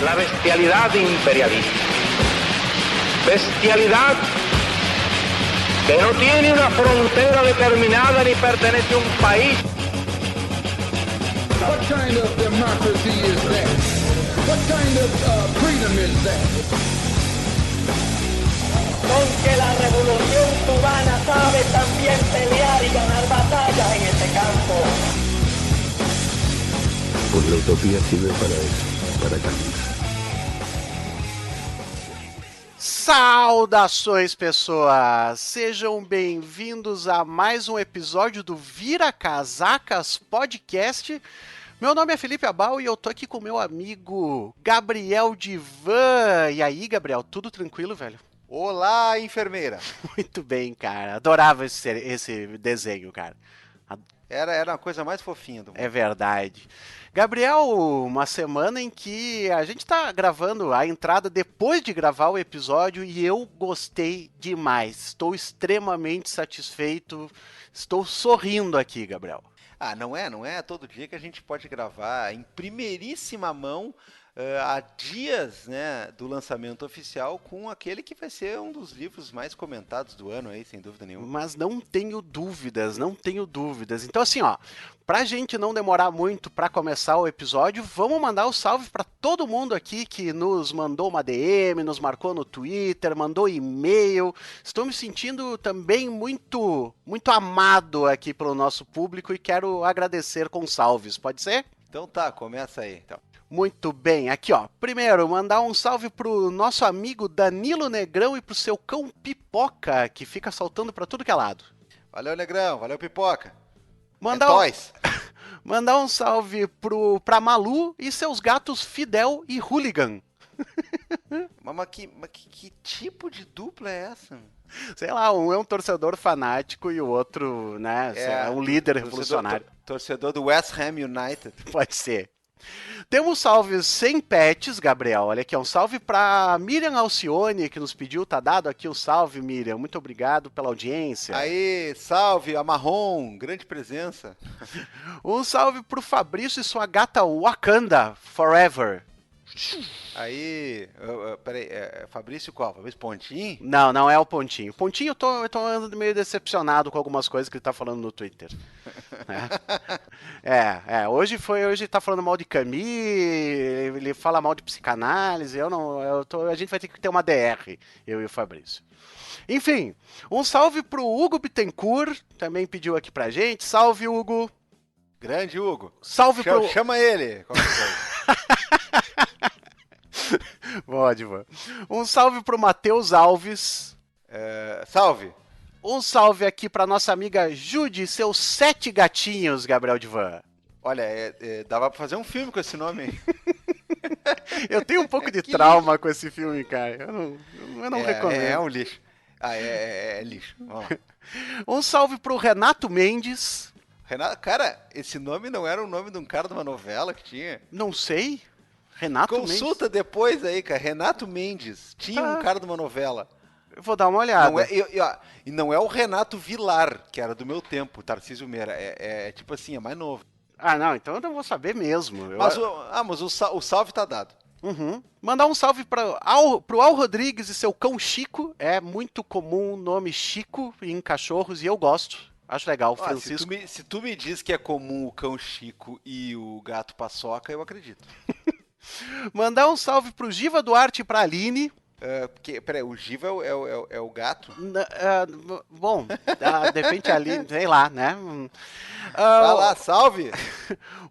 la bestialidad imperialista. Bestialidad que no tiene una frontera determinada ni pertenece a un país. What kind of democracy is that? What kind of freedom is that? Aunque la revolución cubana sabe también pelear y ganar batallas en este campo. Pues la utopía sirve para eso, para caminar. Saudações, pessoas! Sejam bem-vindos a mais um episódio do Vira Casacas Podcast. Meu nome é Felipe Abal e eu tô aqui com meu amigo Gabriel Divan. E aí, Gabriel, tudo tranquilo, velho? Olá, enfermeira! Muito bem, cara. Adorava esse desenho, cara. Era a coisa mais fofinha do mundo. É verdade. Gabriel, uma semana em que a gente tá gravando a entrada depois de gravar o episódio e eu gostei demais. Estou extremamente satisfeito. Estou sorrindo aqui, Gabriel. Ah, não é todo dia que a gente pode gravar em primeiríssima mão há dias, né, do lançamento oficial com aquele que vai ser um dos livros mais comentados do ano aí, sem dúvida nenhuma. Mas não tenho dúvidas. Então assim, ó, pra gente não demorar muito pra começar o episódio, vamos mandar o salve pra todo mundo aqui que nos mandou uma DM, nos marcou no Twitter, mandou e-mail. Estou me sentindo também muito amado aqui pelo nosso público e quero agradecer com salves, pode ser? Então tá, começa aí, então. Muito bem, aqui ó, primeiro mandar um salve pro nosso amigo Danilo Negrão e pro seu cão Pipoca, que fica saltando pra tudo que é lado. Valeu, Negrão, valeu, Pipoca. Mandar um salve pra Malu e seus gatos Fidel e Hooligan. Mas que tipo de dupla é essa? Sei lá, um é um torcedor fanático e o outro, né, é um líder revolucionário. Torcedor do West Ham United. Pode ser. Temos salves sem pets, Gabriel. Olha aqui, um salve pra Miriam Alcione, que nos pediu, tá dado aqui o salve, Miriam. Muito obrigado pela audiência. Aí, salve, a Marrom, grande presença. Um salve pro Fabrício e sua gata Wakanda Forever. Aí, peraí, Fabrício qual? Fabrício Pontinho? Não é o Pontinho. Pontinho eu tô andando meio decepcionado com algumas coisas que ele tá falando no Twitter. Hoje tá falando mal de Camus, ele fala mal de psicanálise, a gente vai ter que ter uma DR, eu e o Fabrício. Enfim, um salve pro Hugo Bittencourt, também pediu aqui pra gente. Salve, Hugo! Grande Hugo! Chama ele! Pode, mano. Um salve pro Matheus Alves. Salve! Um salve aqui pra nossa amiga Judy e seus 7 gatinhos, Gabriel Divan. Olha, dava pra fazer um filme com esse nome aí. Eu tenho um pouco de trauma lixo com esse filme, cara. Eu não recomendo. É um lixo. É lixo. Vamos lá. Um salve pro Renato Mendes. Renato, cara, esse nome não era o nome de um cara de uma novela que tinha? Não sei. Renato Mendes. Consulta depois aí, cara. Renato Mendes. Tinha um cara de uma novela. Eu vou dar uma olhada. E não é o Renato Vilar, que era do meu tempo, Tarcísio Meira. É tipo assim, é mais novo. Ah, não, então eu não vou saber mesmo. Mas o salve tá dado. Uhum. Mandar um salve pro Al Rodrigues e seu cão Chico. É muito comum o nome Chico em cachorros e eu gosto. Acho legal, Francisco. Se tu me diz que é comum o cão Chico e o gato Paçoca, eu acredito. Mandar um salve pro Giva Duarte e pra Aline. Peraí, o Giva é o gato? Bom, de repente ali, sei lá, né? Vai lá, salve!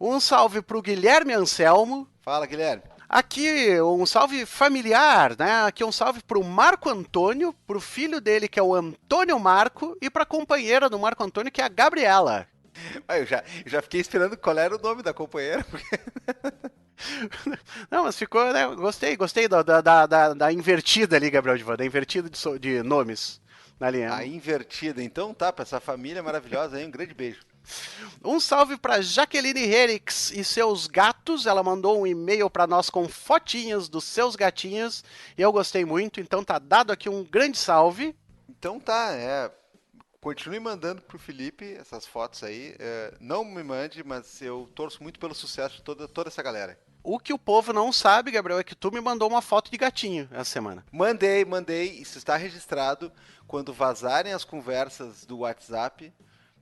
Um salve pro Guilherme Anselmo. Fala, Guilherme. Aqui, um salve familiar, né? Aqui um salve pro Marco Antônio, pro filho dele, que é o Antônio Marco, e pra companheira do Marco Antônio, que é a Gabriela. Eu já fiquei esperando qual era o nome da companheira, porque... Não, mas ficou, né? Gostei da invertida ali, Gabriel Divan, da invertida de nomes na linha. A invertida, então tá, pra essa família maravilhosa aí, um grande beijo. Um salve pra Jaqueline Herix e seus gatos, ela mandou um e-mail pra nós com fotinhas dos seus gatinhos, e eu gostei muito, então tá dado aqui um grande salve. Então tá, continue mandando pro Felipe essas fotos aí, não me mande, mas eu torço muito pelo sucesso de toda essa galera. O que o povo não sabe, Gabriel, é que tu me mandou uma foto de gatinho essa semana. Mandei. Isso está registrado. Quando vazarem as conversas do WhatsApp,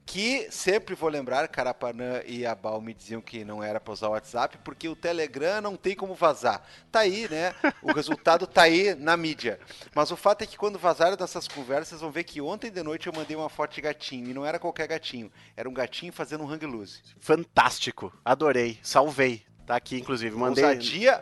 que sempre vou lembrar, Carapanã e Abal me diziam que não era para usar o WhatsApp, porque o Telegram não tem como vazar. Tá aí, né? O resultado tá aí na mídia. Mas o fato é que quando vazarem dessas conversas, vocês vão ver que ontem de noite eu mandei uma foto de gatinho, e não era qualquer gatinho, era um gatinho fazendo um hang loose. Fantástico, adorei, salvei. Tá aqui, inclusive, mandei...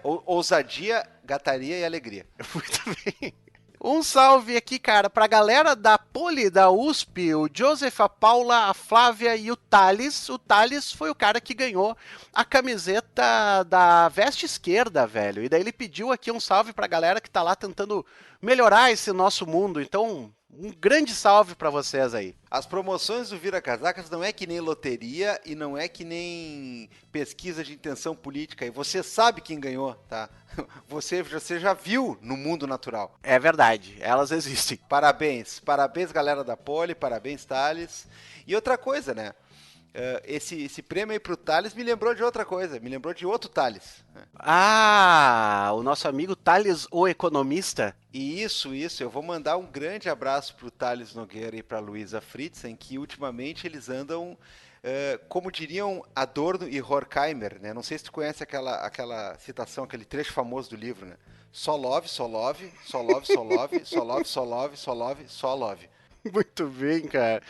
Ousadia, gataria e alegria. Muito bem. Um salve aqui, cara, pra galera da Poli, da USP, o Joseph, a Paula, a Flávia e o Thales. O Thales foi o cara que ganhou a camiseta da veste esquerda, velho. E daí ele pediu aqui um salve pra galera que tá lá tentando melhorar esse nosso mundo. Então, um grande salve pra vocês aí. As promoções do Vira Casacas não é que nem loteria e não é que nem pesquisa de intenção política. E você sabe quem ganhou, tá? Você já viu no mundo natural. É verdade, elas existem. Parabéns galera da Poli, parabéns Thales. E outra coisa, né? Esse prêmio aí pro Thales me lembrou de outra coisa, me lembrou de outro Thales. Ah, o nosso amigo Thales, o economista. E isso, eu vou mandar um grande abraço pro Thales Nogueira e pra Luísa Fritzen, que ultimamente eles andam, como diriam Adorno e Horkheimer, né? Não sei se tu conhece aquela citação, aquele trecho famoso do livro, né? Só love, só love, só love, só love, só love, só love, só love, só love. Muito bem, cara.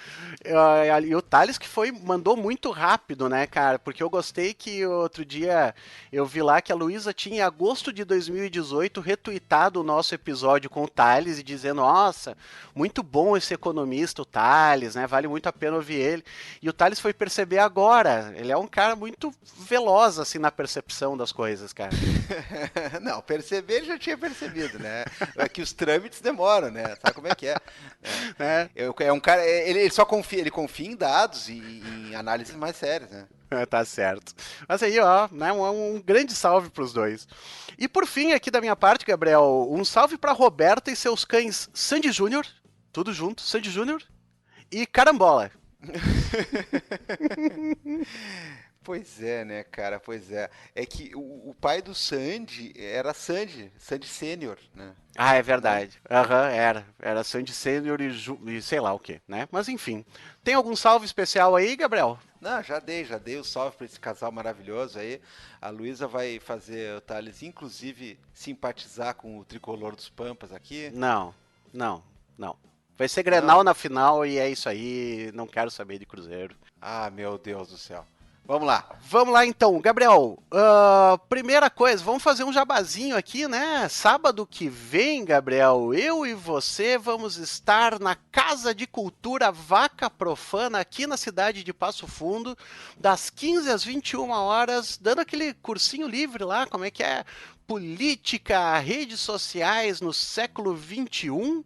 E o Thales que mandou muito rápido, né, cara? Porque eu gostei que outro dia eu vi lá que a Luísa tinha, em agosto de 2018, retweetado o nosso episódio com o Thales e dizendo, nossa, muito bom esse economista, o Thales, né? Vale muito a pena ouvir ele. E o Thales foi perceber agora. Ele é um cara muito veloz, assim, na percepção das coisas, cara. Não, perceber ele já tinha percebido, né? É que os trâmites demoram, né? Sabe como é que é? É um cara, ele só confia em dados e em análises mais sérias, né? Tá certo. Mas aí, ó, né, um grande salve pros dois. E por fim, aqui da minha parte, Gabriel, um salve pra Roberta e seus cães Sandy Júnior, tudo junto, Sandy Júnior, e Carambola. Pois é, né, cara, pois é. É que o pai do Sandy era Sandy Sênior, né? Ah, é verdade. Era Sandy Sênior e sei lá o que, né? Mas enfim, tem algum salve especial aí, Gabriel? Não, já dei o salve para esse casal maravilhoso aí. A Luísa vai fazer o Thales, inclusive, simpatizar com o tricolor dos Pampas aqui. Não. Vai ser Grenal na final e é isso aí, não quero saber de Cruzeiro. Ah, meu Deus do céu. Vamos lá então, Gabriel, primeira coisa, vamos fazer um jabazinho aqui, né? Sábado que vem, Gabriel, eu e você vamos estar na Casa de Cultura Vaca Profana, aqui na cidade de Passo Fundo, das 15 às 21 horas, dando aquele cursinho livre lá, como é que é? Política, redes sociais no século XXI.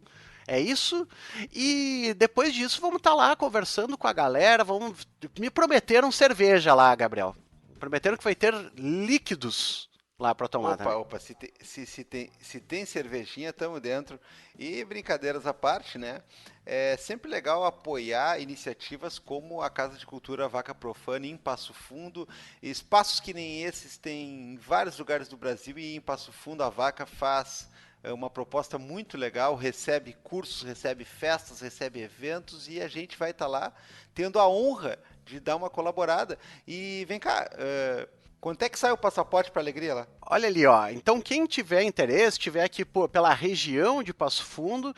É isso? E depois disso vamos estar lá conversando com a galera, me prometeram cerveja lá, Gabriel. Prometeram que vai ter líquidos lá para tomar. Opa, se tem cervejinha, tamo dentro. E brincadeiras à parte, né? É sempre legal apoiar iniciativas como a Casa de Cultura Vaca Profana em Passo Fundo. Espaços que nem esses tem em vários lugares do Brasil e em Passo Fundo a Vaca faz uma proposta muito legal, recebe cursos, recebe festas, recebe eventos e a gente vai estar lá tendo a honra de dar uma colaborada. E vem cá, quanto é que sai o passaporte para Alegria lá? Olha ali, ó. Então quem tiver interesse, tiver aqui pela região de Passo Fundo,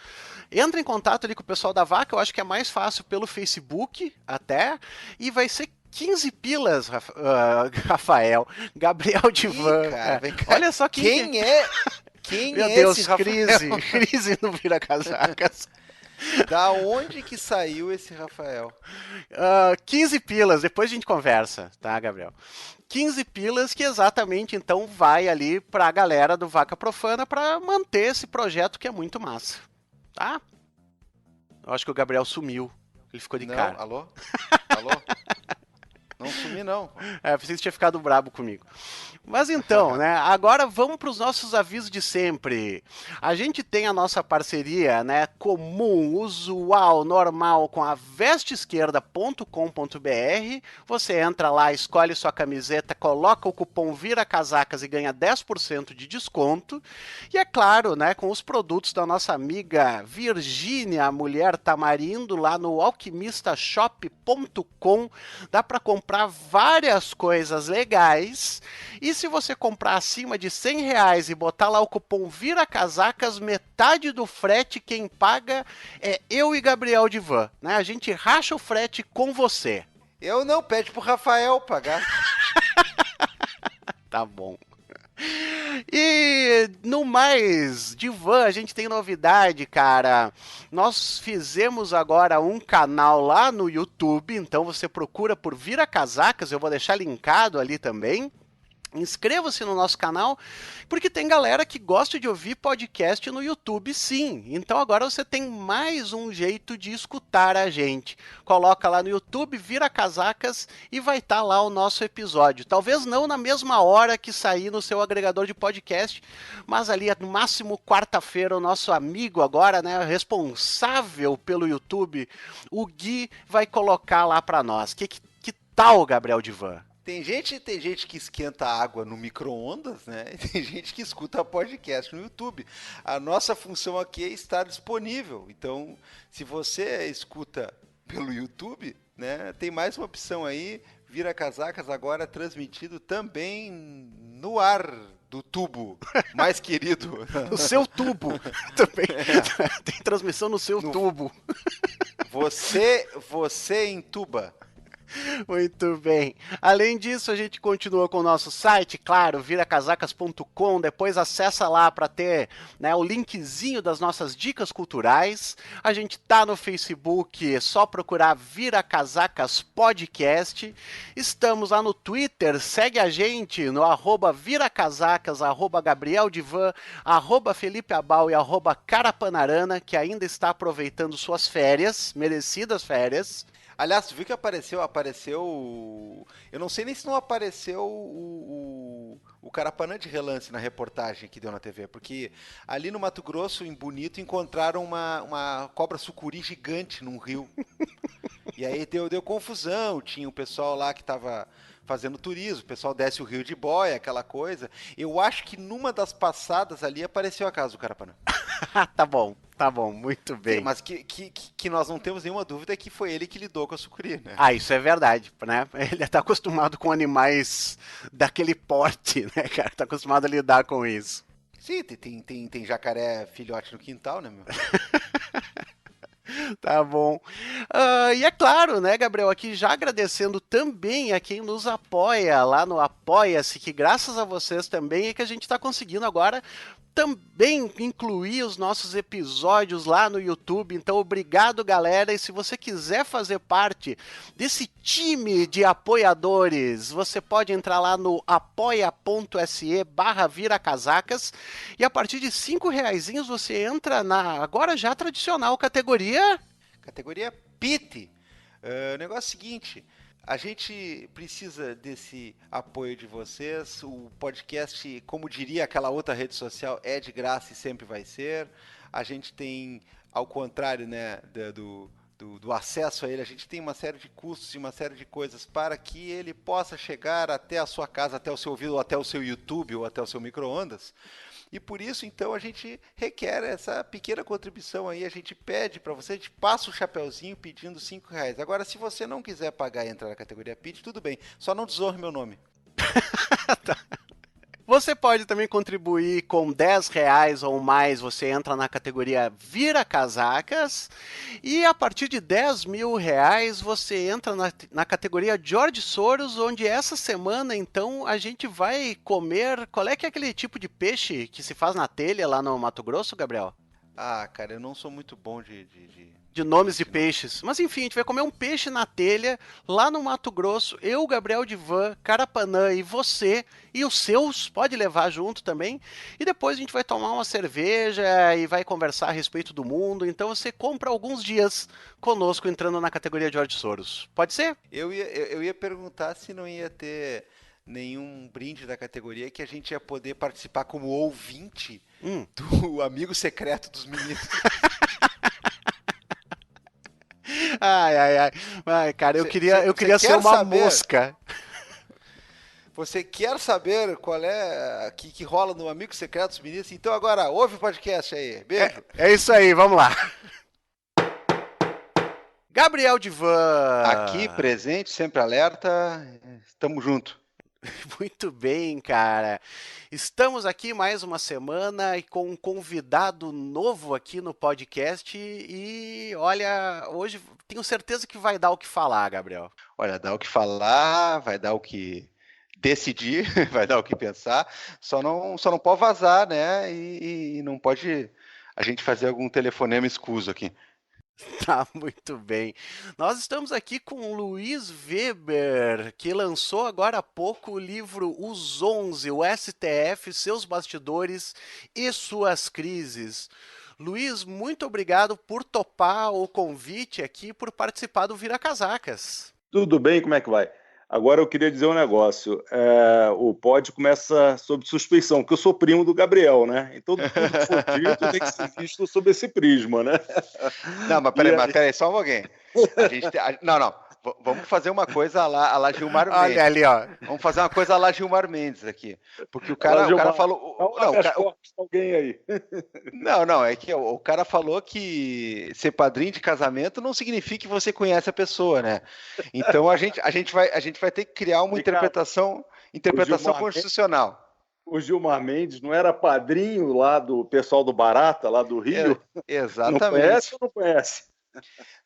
entra em contato ali com o pessoal da Vaca, eu acho que é mais fácil pelo Facebook até, e vai ser 15 pilas, Rafael, Gabriel Divan. Cara, olha só quem é... Meu Deus, crise no Vira Casacas. Da onde que saiu esse Rafael? 15 pilas, depois a gente conversa, tá, Gabriel? 15 pilas que exatamente, então, vai ali pra galera do Vaca Profana pra manter esse projeto que é muito massa, tá? Eu acho que o Gabriel sumiu, ele ficou de cara. Alô? Não sumi, não. Pensei que tinha ficado brabo comigo. Mas então, né? Agora vamos para os nossos avisos de sempre. A gente tem a nossa parceria, né? Comum, usual, normal com a vesteesquerda.com.br. Você entra lá, escolhe sua camiseta, coloca o cupom VIRACASACAS e ganha 10% de desconto. E é claro, né? Com os produtos da nossa amiga Virgínia, a mulher tamarindo, lá no alquimistashop.com. Dá para comprar várias coisas legais. E se você comprar acima de R$100 e botar lá o cupom VIRACASACAS, metade do frete quem paga é eu e Gabriel Divan, né? A gente racha o frete com você. Eu não, pede pro Rafael pagar. Tá bom. E no mais, Divan, a gente tem novidade, cara. Nós fizemos agora um canal lá no YouTube, então você procura por Vira Casacas, eu vou deixar linkado ali também. Inscreva-se no nosso canal, porque tem galera que gosta de ouvir podcast no YouTube, sim. Então agora você tem mais um jeito de escutar a gente. Coloca lá no YouTube, Vira Casacas e vai estar lá o nosso episódio. Talvez não na mesma hora que sair no seu agregador de podcast, mas ali no máximo quarta-feira o nosso amigo agora, né, responsável pelo YouTube, o Gui, vai colocar lá para nós. Que tal, Gabriel Divan? Tem gente que esquenta água no micro-ondas, né? E tem gente que escuta podcast no YouTube. A nossa função aqui é estar disponível. Então, se você escuta pelo YouTube, né, tem mais uma opção aí. Vira Casacas agora transmitido também no ar do tubo mais querido. No seu tubo. Também tem transmissão no seu tubo. Você entuba. Muito bem. Além disso, a gente continua com o nosso site, claro, viracasacas.com. Depois acessa lá para ter, né, o linkzinho das nossas dicas culturais. A gente tá no Facebook, é só procurar Vira Casacas Podcast. Estamos lá no Twitter, segue a gente no @viracasacas, @Gabriel Divan, @Felipe Abal e @Carapanarana, que ainda está aproveitando suas férias, merecidas férias. Aliás, tu viu que apareceu... Eu não sei nem se não apareceu o Carapanã de relance na reportagem que deu na TV, porque ali no Mato Grosso, em Bonito, encontraram uma cobra sucuri gigante num rio. E aí deu confusão, tinha o pessoal lá que estava fazendo turismo, o pessoal desce o rio de boia, aquela coisa. Eu acho que numa das passadas ali apareceu a casa do Carapanã. Tá bom, muito bem. Sim, mas que nós não temos nenhuma dúvida que foi ele que lidou com a sucuri, né? Ah, isso é verdade, né? Ele tá acostumado com animais daquele porte, né, cara? Tá acostumado a lidar com isso. Sim, tem jacaré filhote no quintal, né, meu? Tá bom. E é claro, né, Gabriel, aqui já agradecendo também a quem nos apoia lá no Apoia-se, que graças a vocês também é que a gente está conseguindo agora também incluir os nossos episódios lá no YouTube. Então, obrigado, galera. E se você quiser fazer parte desse time de apoiadores, você pode entrar lá no apoia.se/viracasacas e a partir de R$5 você entra na agora já tradicional categoria PIT. O negócio é o seguinte... A gente precisa desse apoio de vocês. O podcast, como diria aquela outra rede social, é de graça e sempre vai ser. A gente tem, ao contrário, né, do acesso a ele, a gente tem uma série de custos e uma série de coisas para que ele possa chegar até a sua casa, até o seu ouvido, ou até o seu YouTube, ou até o seu micro-ondas. E por isso, então, a gente requer essa pequena contribuição aí, a gente pede para você, a gente passa o chapeuzinho pedindo R$5. Agora, se você não quiser pagar e entrar na categoria PIT, tudo bem, só não desonre meu nome. Tá. Você pode também contribuir com R$10 ou mais, você entra na categoria Vira Casacas, e a partir de R$10.000 você entra na categoria George Soros, onde essa semana, então, a gente vai comer... Qual é que é aquele tipo de peixe que se faz na telha lá no Mato Grosso, Gabriel? Ah, cara, eu não sou muito bom de de nomes de peixes. Mas enfim, a gente vai comer um peixe na telha, lá no Mato Grosso, eu, Gabriel Divan, Carapanã e você, e os seus, pode levar junto também. E depois a gente vai tomar uma cerveja e vai conversar a respeito do mundo. Então você compra alguns dias conosco entrando na categoria George Soros. Pode ser? Eu ia perguntar se não ia ter nenhum brinde da categoria que a gente ia poder participar como ouvinte do amigo secreto dos meninos. Ai, cara, eu queria ser uma mosca. Você quer saber qual é que rola no Amigo Secreto dos Meninos? Então agora ouve o podcast aí. Beijo. É isso aí, vamos lá. Gabriel Divan. Aqui, presente, sempre alerta. Tamo junto. Muito bem, cara. Estamos aqui mais uma semana e com um convidado novo aqui no podcast e olha, hoje tenho certeza que vai dar o que falar, Gabriel. Olha, dá o que falar, vai dar o que decidir, vai dar o que pensar, só não pode vazar, né? E não pode a gente fazer algum telefonema escuso aqui. Tá, muito bem. Nós estamos aqui com Luiz Weber, que lançou agora há pouco o livro Os 11, o STF, seus bastidores e suas crises. Luiz, muito obrigado por topar o convite aqui, por participar do Vira Casacas. Tudo bem, como é que vai? Agora eu queria dizer um negócio. O pod começa sob suspeição, porque eu sou primo do Gabriel, né? Então tudo que for dito tem que ser visto sob esse prisma, né? Não, mas peraí, só um pouquinho. Não. Vamos fazer uma coisa à la Gilmar Mendes. Olha ali, ó. Vamos fazer uma coisa à la Gilmar Mendes aqui. Porque o cara falou... Alguém aí. Não, é que o cara falou que ser padrinho de casamento não significa que você conhece a pessoa, né? Então a gente vai ter que criar uma interpretação constitucional. O Gilmar Mendes não era padrinho lá do pessoal do Barata, lá do Rio? Exatamente. Não conhece ou não conhece?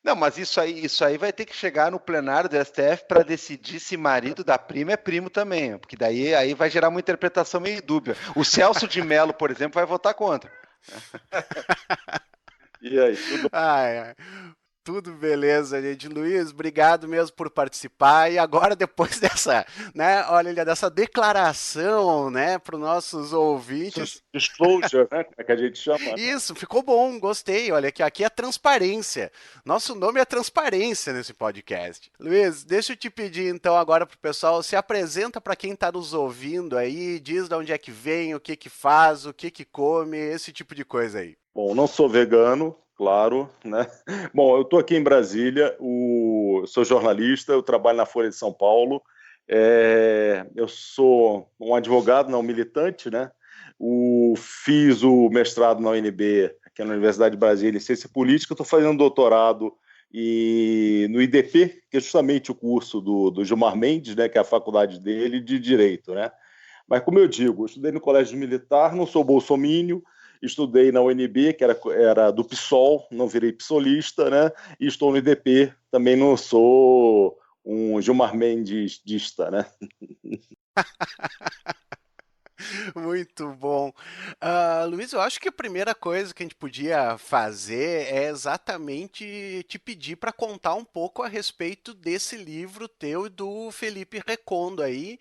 Não, mas isso aí vai ter que chegar no plenário do STF para decidir se marido da prima é primo também, porque daí aí vai gerar uma interpretação meio dúbia. O Celso de Mello, por exemplo, vai votar contra. E aí, tudo Tudo beleza, gente. Luiz, obrigado mesmo por participar. E agora, depois dessa, né, olha, dessa declaração, né, para os nossos ouvintes. Disclosure, né? Como é que a gente chama? Isso, ficou bom, gostei. Olha, aqui é transparência. Nosso nome é transparência nesse podcast. Luiz, deixa eu te pedir então agora pro pessoal, se apresenta para quem está nos ouvindo aí, diz de onde é que vem, o que que faz, o que que come, esse tipo de coisa aí. Bom, não sou vegano, claro, né? Bom, eu estou aqui em Brasília, sou jornalista, eu trabalho na Folha de São Paulo, eu sou um advogado, não militante, né? Fiz o mestrado na UNB, aqui na Universidade de Brasília, em Ciência Política, estou fazendo doutorado no IDP, que é justamente o curso do Gilmar Mendes, né? Que é a faculdade dele de Direito, né? Mas como eu digo, eu estudei no Colégio Militar, não sou bolsomínio, estudei na UNB, que era do PSOL, não virei psolista, né? E estou no IDP, também não sou um Gilmar Mendesista, né? Muito bom. Luiz, eu acho que a primeira coisa que a gente podia fazer é exatamente te pedir para contar um pouco a respeito desse livro teu e do Felipe Recondo aí,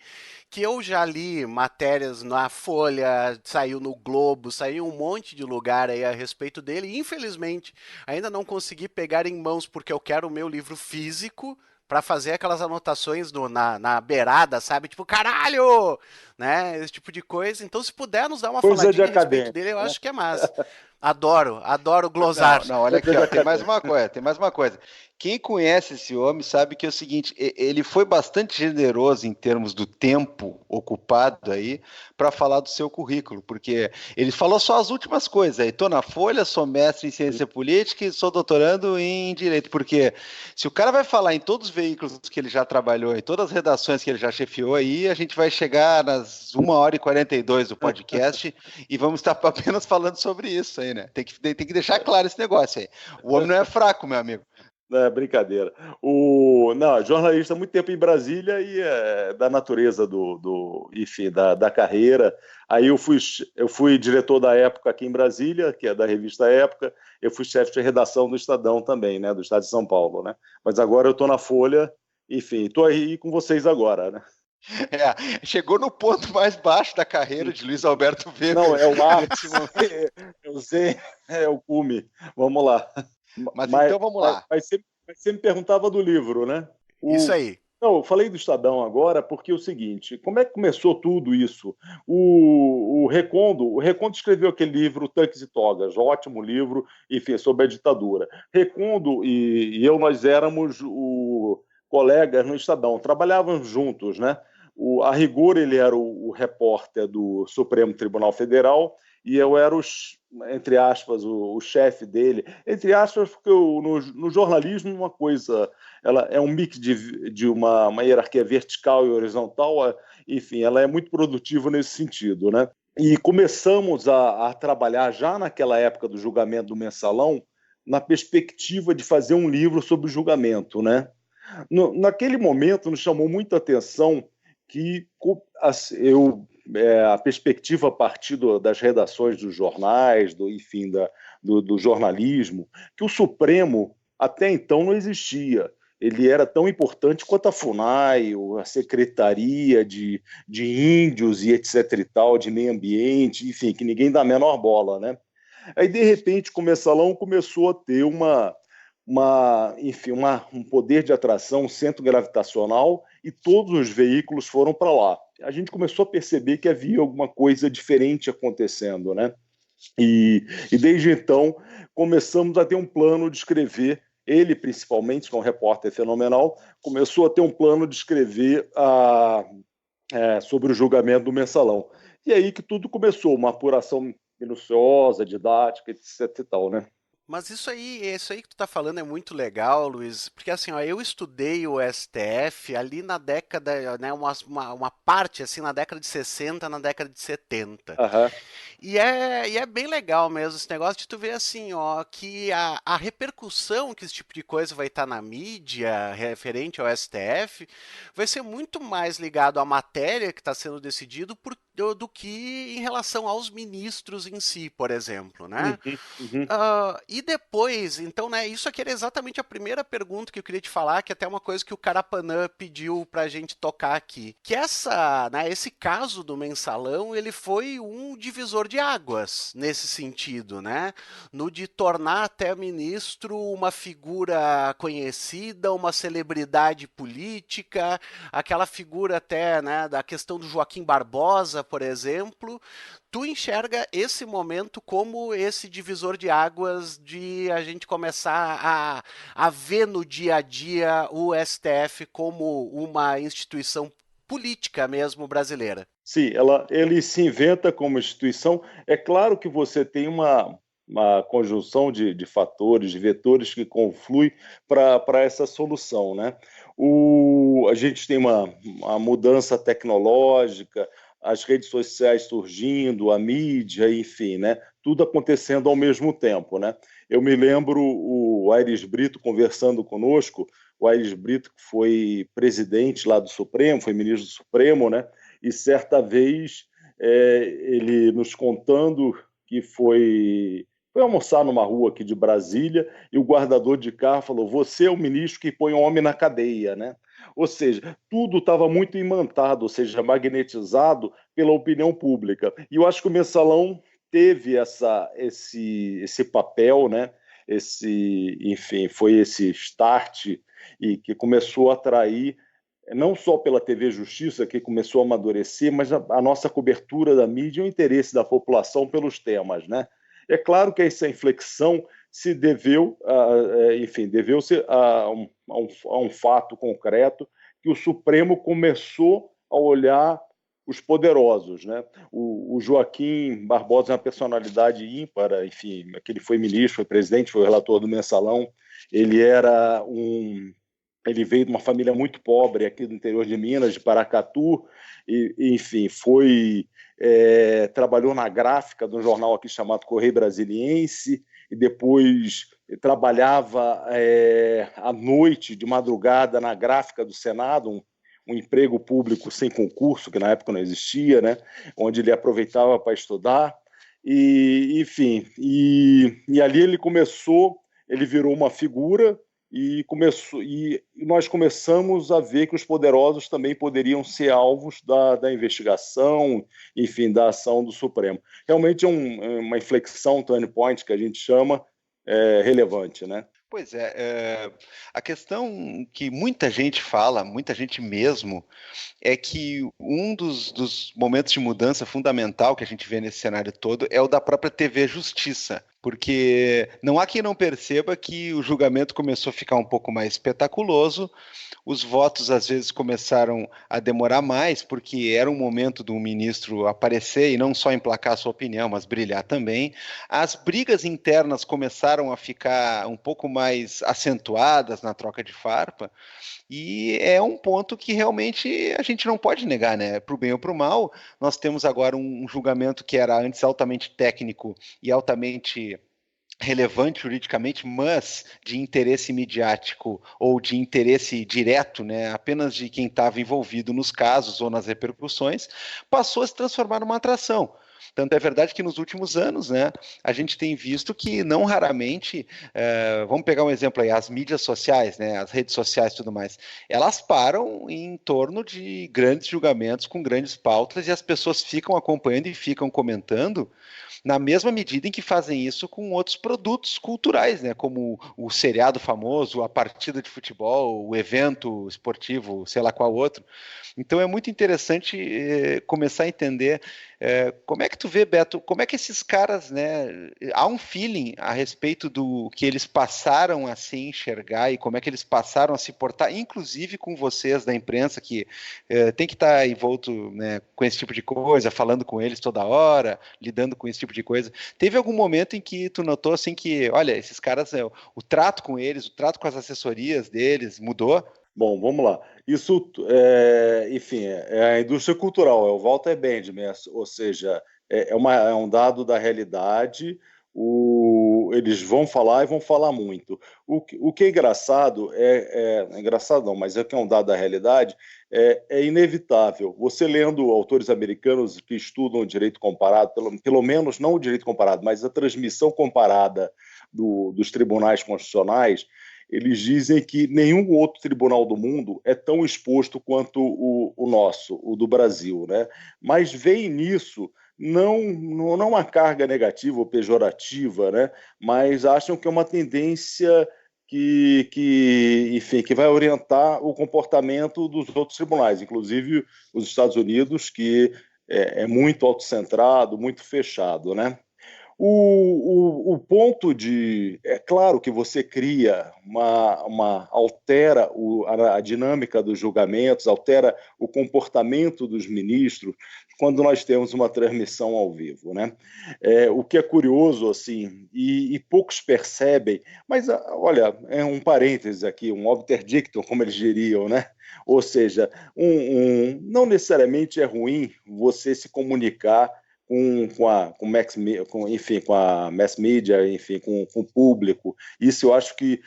que eu já li matérias na Folha, saiu no Globo, saiu um monte de lugar aí a respeito dele, e infelizmente ainda não consegui pegar em mãos porque eu quero o meu livro físico, para fazer aquelas anotações na beirada, sabe? Tipo, caralho! Né? Esse tipo de coisa. Então, se puder nos dar uma faladinha a respeito dele, eu acho que é massa. Adoro glosar. Não, olha aqui, ó, tem mais uma coisa. Quem conhece esse homem sabe que é o seguinte, ele foi bastante generoso em termos do tempo ocupado aí para falar do seu currículo, porque ele falou só as últimas coisas. Aí, estou na Folha, sou mestre em Ciência Política e sou doutorando em Direito, porque se o cara vai falar em todos os veículos que ele já trabalhou, em todas as redações que ele já chefiou aí, a gente vai chegar nas 1h42 do podcast e vamos estar apenas falando sobre isso aí, né? Tem que deixar claro esse negócio aí. O homem não é fraco, meu amigo. É brincadeira. Não, jornalista há muito tempo em Brasília e da natureza enfim, da carreira. Aí eu fui diretor da Época aqui em Brasília, que é da revista Época. Eu fui chefe de redação do Estadão também, né, do Estado de São Paulo, né? Mas agora eu estou na Folha, enfim, estou aí com vocês agora, né? Chegou no ponto mais baixo da carreira de Luiz Alberto Weber. Não, é o máximo, eu sei, é o cume. Vamos lá. Mas então vamos lá. Mas você me perguntava do livro, né? Isso aí. Não, eu falei do Estadão agora porque é o seguinte, como é que começou tudo isso? O Recondo escreveu aquele livro Tanques e Togas, ótimo livro, enfim, sobre a ditadura. Recondo e eu, nós éramos colegas no Estadão, trabalhávamos juntos, né? A rigor, ele era o repórter do Supremo Tribunal Federal e eu era, entre aspas, o chefe dele. Entre aspas, porque no jornalismo uma coisa, ela é um mix de uma hierarquia vertical e horizontal, enfim, ela é muito produtiva nesse sentido, né? E começamos a trabalhar já naquela época do julgamento do Mensalão, na perspectiva de fazer um livro sobre o julgamento, né? Naquele momento nos chamou muita atenção que a perspectiva a partir das redações dos jornais, enfim, do jornalismo, que o Supremo até então não existia. Ele era tão importante quanto a FUNAI, a Secretaria de Índios e etc. e tal, de meio ambiente, enfim, que ninguém dá a menor bola, né? Aí, de repente, o Mensalão começou a ter um poder de atração, um centro gravitacional, e todos os veículos foram para lá. A gente começou a perceber que havia alguma coisa diferente acontecendo, né? E desde então começamos a ter um plano de escrever, ele principalmente, que é um repórter fenomenal, começou a ter um plano de escrever sobre o julgamento do Mensalão. E aí que tudo começou, uma apuração minuciosa, didática, etc. e tal, né? Mas isso aí que tu tá falando é muito legal, Luiz, porque assim, ó, eu estudei o STF ali na década, né, uma parte assim na década de 60, na década de 70. Aham. E é bem legal mesmo esse negócio de tu ver assim, ó, que a repercussão que esse tipo de coisa vai estar na mídia referente ao STF vai ser muito mais ligado à matéria que está sendo decidido do que em relação aos ministros em si, por exemplo, né? Uhum. E depois, então, né, isso aqui era exatamente a primeira pergunta que eu queria te falar, que é até uma coisa que o Carapanã pediu pra gente tocar aqui, que esse caso do Mensalão, ele foi um divisor de águas nesse sentido, né? No de tornar até ministro uma figura conhecida, uma celebridade política, aquela figura até, né, da questão do Joaquim Barbosa, por exemplo. Tu enxerga esse momento como esse divisor de águas de a gente começar a ver no dia a dia o STF como uma instituição política mesmo brasileira? Sim, ele se inventa como instituição. É claro que você tem uma conjunção de fatores, de vetores que confluem para essa solução, né? A gente tem uma mudança tecnológica, as redes sociais surgindo, a mídia, enfim, né? Tudo acontecendo ao mesmo tempo, né? Eu me lembro o Aires Brito conversando conosco, o Aires Brito que foi presidente lá do Supremo, foi ministro do Supremo, né? E certa vez ele nos contando que foi almoçar numa rua aqui de Brasília e o guardador de carro falou: você é o ministro que põe o homem na cadeia, né? Ou seja, tudo estava muito imantado, ou seja, magnetizado pela opinião pública. E eu acho que o Mensalão teve esse papel, né? Enfim, foi esse start e que começou a atrair, não só pela TV Justiça, que começou a amadurecer, mas a nossa cobertura da mídia e o interesse da população pelos temas, né? É claro que essa inflexão se deveu-se a um fato concreto, que o Supremo começou a olhar os poderosos, né? O Joaquim Barbosa é uma personalidade ímpar, enfim, que ele foi ministro, foi presidente, foi o relator do Mensalão. Ele veio de uma família muito pobre aqui do interior de Minas, de Paracatu, e enfim, trabalhou na gráfica de um jornal aqui chamado Correio Brasiliense. e depois trabalhava à noite, de madrugada, na gráfica do Senado, um emprego público sem concurso, que na época não existia, né? Onde ele aproveitava para estudar. E, enfim, e ali ele virou uma figura e nós começamos a ver que os poderosos também poderiam ser alvos da investigação, enfim, da ação do Supremo. Realmente é uma inflexão, um turning point, que a gente chama, relevante, né? Pois é, a questão que muita gente fala, muita gente mesmo, é que um dos momentos de mudança fundamental que a gente vê nesse cenário todo é o da própria TV Justiça, porque não há quem não perceba que o julgamento começou a ficar um pouco mais espetaculoso, os votos às vezes começaram a demorar mais, porque era um momento do ministro aparecer e não só emplacar a sua opinião, mas brilhar também. As brigas internas começaram a ficar um pouco mais acentuadas na troca de farpa, e é um ponto que realmente a gente não pode negar, né? Para o bem ou para o mal, nós temos agora um julgamento que era antes altamente técnico e altamente relevante juridicamente, mas de interesse midiático ou de interesse direto, né, apenas de quem estava envolvido nos casos ou nas repercussões, passou a se transformar numa atração. Tanto é verdade que nos últimos anos, né, a gente tem visto que não raramente, vamos pegar um exemplo aí, as mídias sociais, né, as redes sociais e tudo mais, elas param em torno de grandes julgamentos com grandes pautas e as pessoas ficam acompanhando e ficam comentando na mesma medida em que fazem isso com outros produtos culturais, né, como o seriado famoso, a partida de futebol, o evento esportivo, sei lá qual outro. Então é muito interessante começar a entender como é que tu vê, Beto, como é que esses caras, né, há um feeling a respeito do que eles passaram a se enxergar e como é que eles passaram a se portar, inclusive com vocês da imprensa, que tem que estar envolto, né, com esse tipo de coisa, falando com eles toda hora, lidando com esse tipo de coisa. Teve algum momento em que tu notou assim que, olha, esses caras, o trato com eles, o trato com as assessorias deles mudou? Bom, vamos lá. Isso, enfim, é a indústria cultural, é o Walter Benjamin, ou seja, é um dado da realidade. Eles vão falar e vão falar muito. O que é engraçado, engraçado não, mas é que é um dado da realidade, é inevitável. Você lendo autores americanos que estudam direito comparado, pelo menos não o direito comparado, mas a transmissão comparada dos tribunais constitucionais, eles dizem que nenhum outro tribunal do mundo é tão exposto quanto o nosso, o do Brasil, né? Mas veem nisso não uma carga negativa ou pejorativa, né? Mas acham que é uma tendência enfim, que vai orientar o comportamento dos outros tribunais, inclusive os Estados Unidos, que é muito autocentrado, muito fechado, né? O ponto é claro que você cria altera a dinâmica dos julgamentos, altera o comportamento dos ministros quando nós temos uma transmissão ao vivo, né? O que é curioso, assim, e poucos percebem, mas olha, é um parêntese aqui, um obter dictum, como eles diriam, né? Ou seja, não necessariamente é ruim você se comunicar com a mass media, enfim, com o público. Isso eu acho que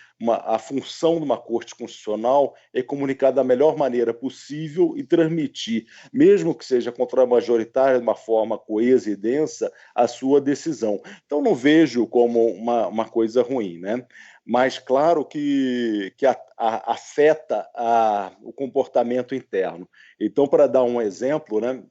a função de uma corte constitucional é comunicar da melhor maneira possível e transmitir, mesmo que seja contra-majoritária, de uma forma coesa e densa, a sua decisão. Então não vejo como uma coisa ruim, né? Mas claro que afeta o comportamento interno. Então, para dar um exemplo, né?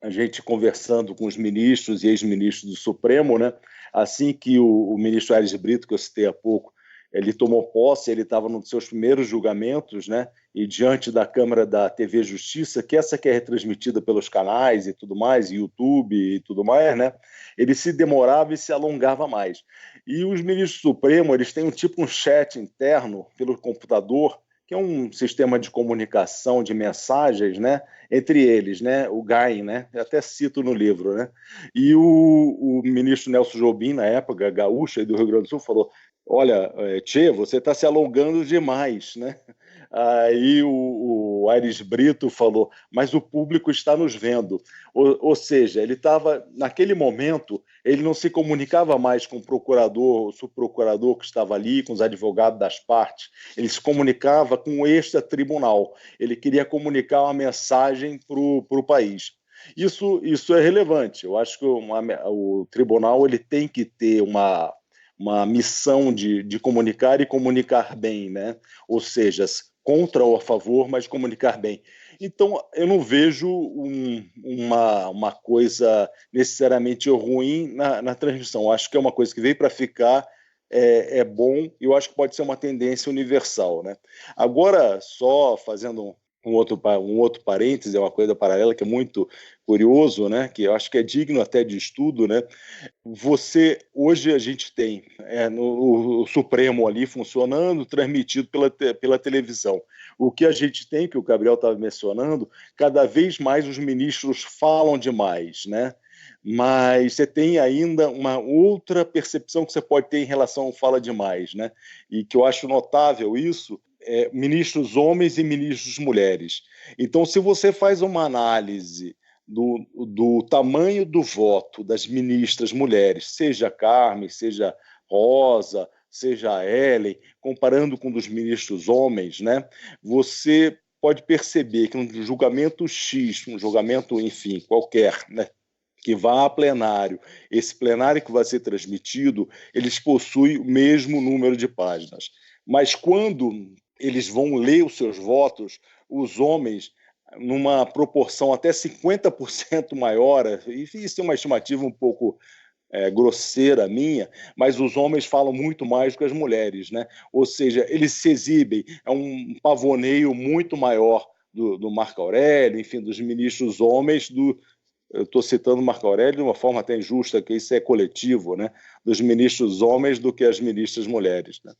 A gente conversando com os ministros e ex-ministros do Supremo, né? Assim que o ministro Aires Brito, que eu citei há pouco, ele tomou posse, ele estava nos seus primeiros julgamentos, né? E diante da Câmara da TV Justiça, que essa que é retransmitida pelos canais e tudo mais, YouTube e tudo mais, né? Ele se demorava e se alongava mais. E os ministros do Supremo, eles têm um chat interno pelo computador, que é um sistema de comunicação de mensagens, né, entre eles, né, o GAIN, né, eu até cito no livro, né, e o ministro Nelson Jobim, na época, gaúcho do Rio Grande do Sul, falou, olha, Tchê, você está se alongando demais, né, Aí o Aires Brito falou, mas o público está nos vendo. Ou seja, ele estava, naquele momento, ele não se comunicava mais com o procurador, o subprocurador que estava ali, com os advogados das partes, ele se comunicava com o extra-tribunal. Ele queria comunicar uma mensagem para o país. Isso é relevante. Eu acho que o tribunal ele tem que ter uma missão de comunicar e comunicar bem, né? Ou seja, contra ou a favor, mas comunicar bem. Então, eu não vejo uma coisa necessariamente ruim na transmissão. Eu acho que é uma coisa que veio para ficar, é bom, e eu acho que pode ser uma tendência universal, né? Agora, só fazendo um outro parêntese, é uma coisa paralela que é muito curioso, né? Que eu acho que é digno até de estudo, né? Hoje a gente tem o Supremo ali funcionando, transmitido pela televisão. O que a gente tem, que o Gabriel estava mencionando, cada vez mais os ministros falam demais, né? Mas você tem ainda uma outra percepção que você pode ter em relação ao fala demais, né? E que eu acho notável isso, ministros homens e ministros mulheres. Então, se você faz uma análise do tamanho do voto das ministras mulheres, seja Carmen, seja Rosa, seja Ellen, comparando com dos ministros homens, né, você pode perceber que um julgamento X, um julgamento, enfim, qualquer, né, que vá a plenário, esse plenário que vai ser transmitido, eles possuem o mesmo número de páginas. Mas quando eles vão ler os seus votos, os homens, numa proporção até 50% maior, e isso é uma estimativa um pouco grosseira minha, mas os homens falam muito mais do que as mulheres, né? Ou seja, eles se exibem, é um pavoneio muito maior do Marco Aurélio, enfim, dos ministros homens, eu estou citando Marco Aurélio de uma forma até injusta, que isso é coletivo, né? Dos ministros homens do que as ministras mulheres, né?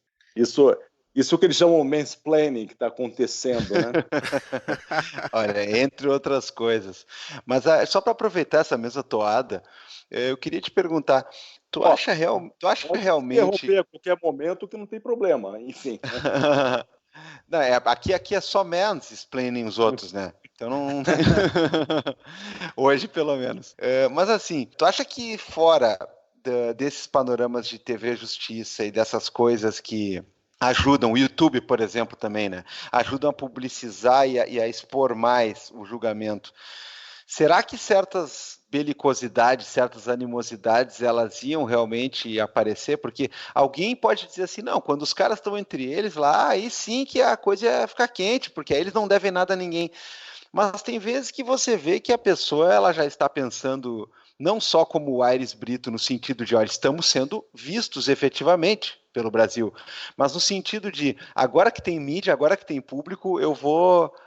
Isso que eles chamam mansplaining que está acontecendo, né? Olha, entre outras coisas. Mas só para aproveitar essa mesma toada, eu queria te perguntar, tu acha realmente... interromper a qualquer momento que não tem problema, enfim. Não, aqui é só mansplaining os outros, né? Então não... Hoje, pelo menos. Mas assim, tu acha que fora desses panoramas de TV Justiça e dessas coisas que ajudam, o YouTube, por exemplo, também, né? Ajudam a publicizar e a expor mais o julgamento. Será que certas belicosidades, certas animosidades, elas iam realmente aparecer? Porque alguém pode dizer assim, não, quando os caras estão entre eles lá, aí sim que a coisa ia ficar quente, porque aí eles não devem nada a ninguém. Mas tem vezes que você vê que a pessoa ela já está pensando não só como o Aires Brito, no sentido de, olha, estamos sendo vistos efetivamente pelo Brasil, mas no sentido de, agora que tem mídia, agora que tem público,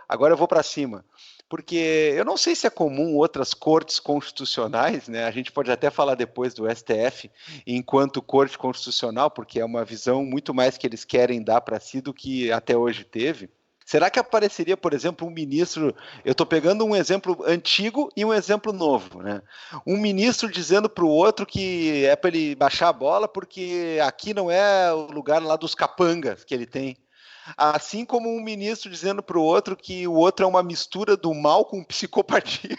agora eu vou para cima. Porque eu não sei se é comum outras cortes constitucionais, né? A gente pode até falar depois do STF enquanto corte constitucional, porque é uma visão muito mais que eles querem dar para si do que até hoje teve. Será que apareceria, por exemplo, um ministro... Eu estou pegando um exemplo antigo e um exemplo novo, né? Um ministro dizendo para o outro que é para ele baixar a bola porque aqui não é o lugar lá dos capangas que ele tem. Assim como um ministro dizendo para o outro que o outro é uma mistura do mal com psicopatia.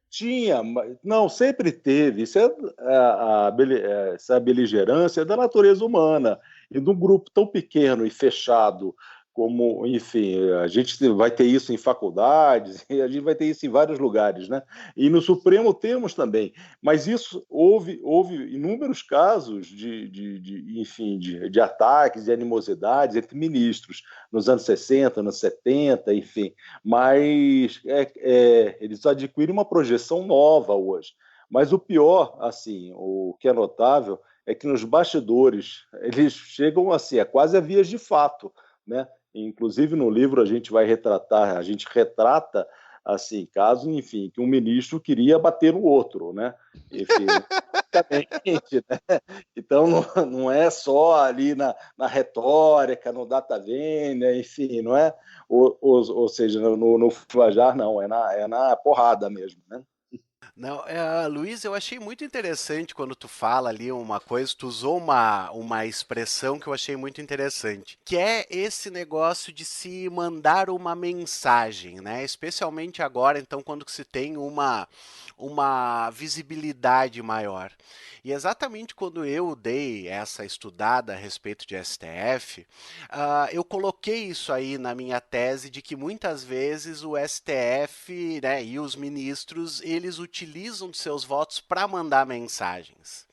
Tinha, não, sempre teve. Essa beligerância é da natureza humana. E num grupo tão pequeno e fechado como, enfim, a gente vai ter isso em faculdades, e a gente vai ter isso em vários lugares, né? E no Supremo temos também, mas isso houve inúmeros casos de ataques, de animosidades entre ministros, nos anos 60, anos 70, enfim, mas eles adquirem uma projeção nova hoje. Mas o pior, assim, o que é notável, é que nos bastidores eles chegam assim, quase a vias de fato, né? Inclusive no livro a gente retrata assim, caso, enfim, que um ministro queria bater no outro, né? Enfim, né? Então não é só ali na retórica, no data vênia, enfim, não é? Ou seja, no flajar, não, é na porrada mesmo, né? Não, Luiz, eu achei muito interessante quando tu fala ali uma coisa, tu usou uma expressão que eu achei muito interessante, que é esse negócio de se mandar uma mensagem, né? Especialmente agora, então, quando se tem uma visibilidade maior. E exatamente quando eu dei essa estudada a respeito de STF, eu coloquei isso aí na minha tese de que muitas vezes o STF, né, e os ministros, eles utilizam de seus votos para mandar mensagens.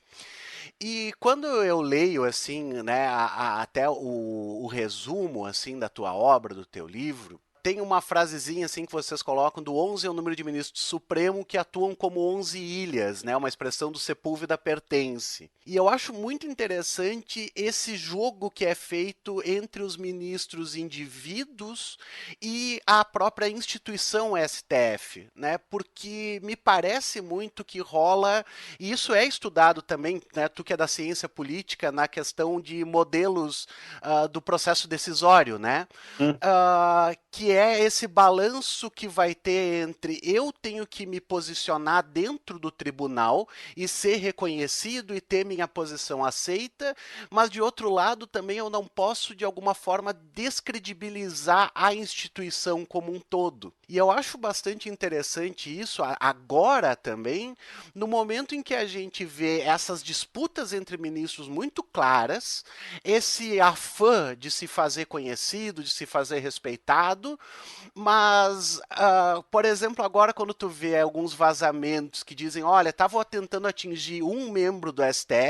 E quando eu leio assim, né, até o resumo assim da tua obra, do teu livro, tem uma frasezinha assim que vocês colocam do 11 é o número de ministros do Supremo que atuam como 11 ilhas, né? Uma expressão do Sepúlveda pertence. E eu acho muito interessante esse jogo que é feito entre os ministros indivíduos e a própria instituição STF, né? Porque me parece muito que rola, e isso é estudado também, né? Tu que é da ciência política, na questão de modelos do processo decisório, né? Que é esse balanço que vai ter entre eu tenho que me posicionar dentro do tribunal e ser reconhecido e ter minha posição aceita, mas de outro lado também eu não posso de alguma forma descredibilizar a instituição como um todo. E eu acho bastante interessante isso agora também, no momento em que a gente vê essas disputas entre ministros muito claras, esse afã de se fazer conhecido, de se fazer respeitado, mas, por exemplo, agora quando tu vê alguns vazamentos que dizem, olha, estavam tentando atingir um membro do STF,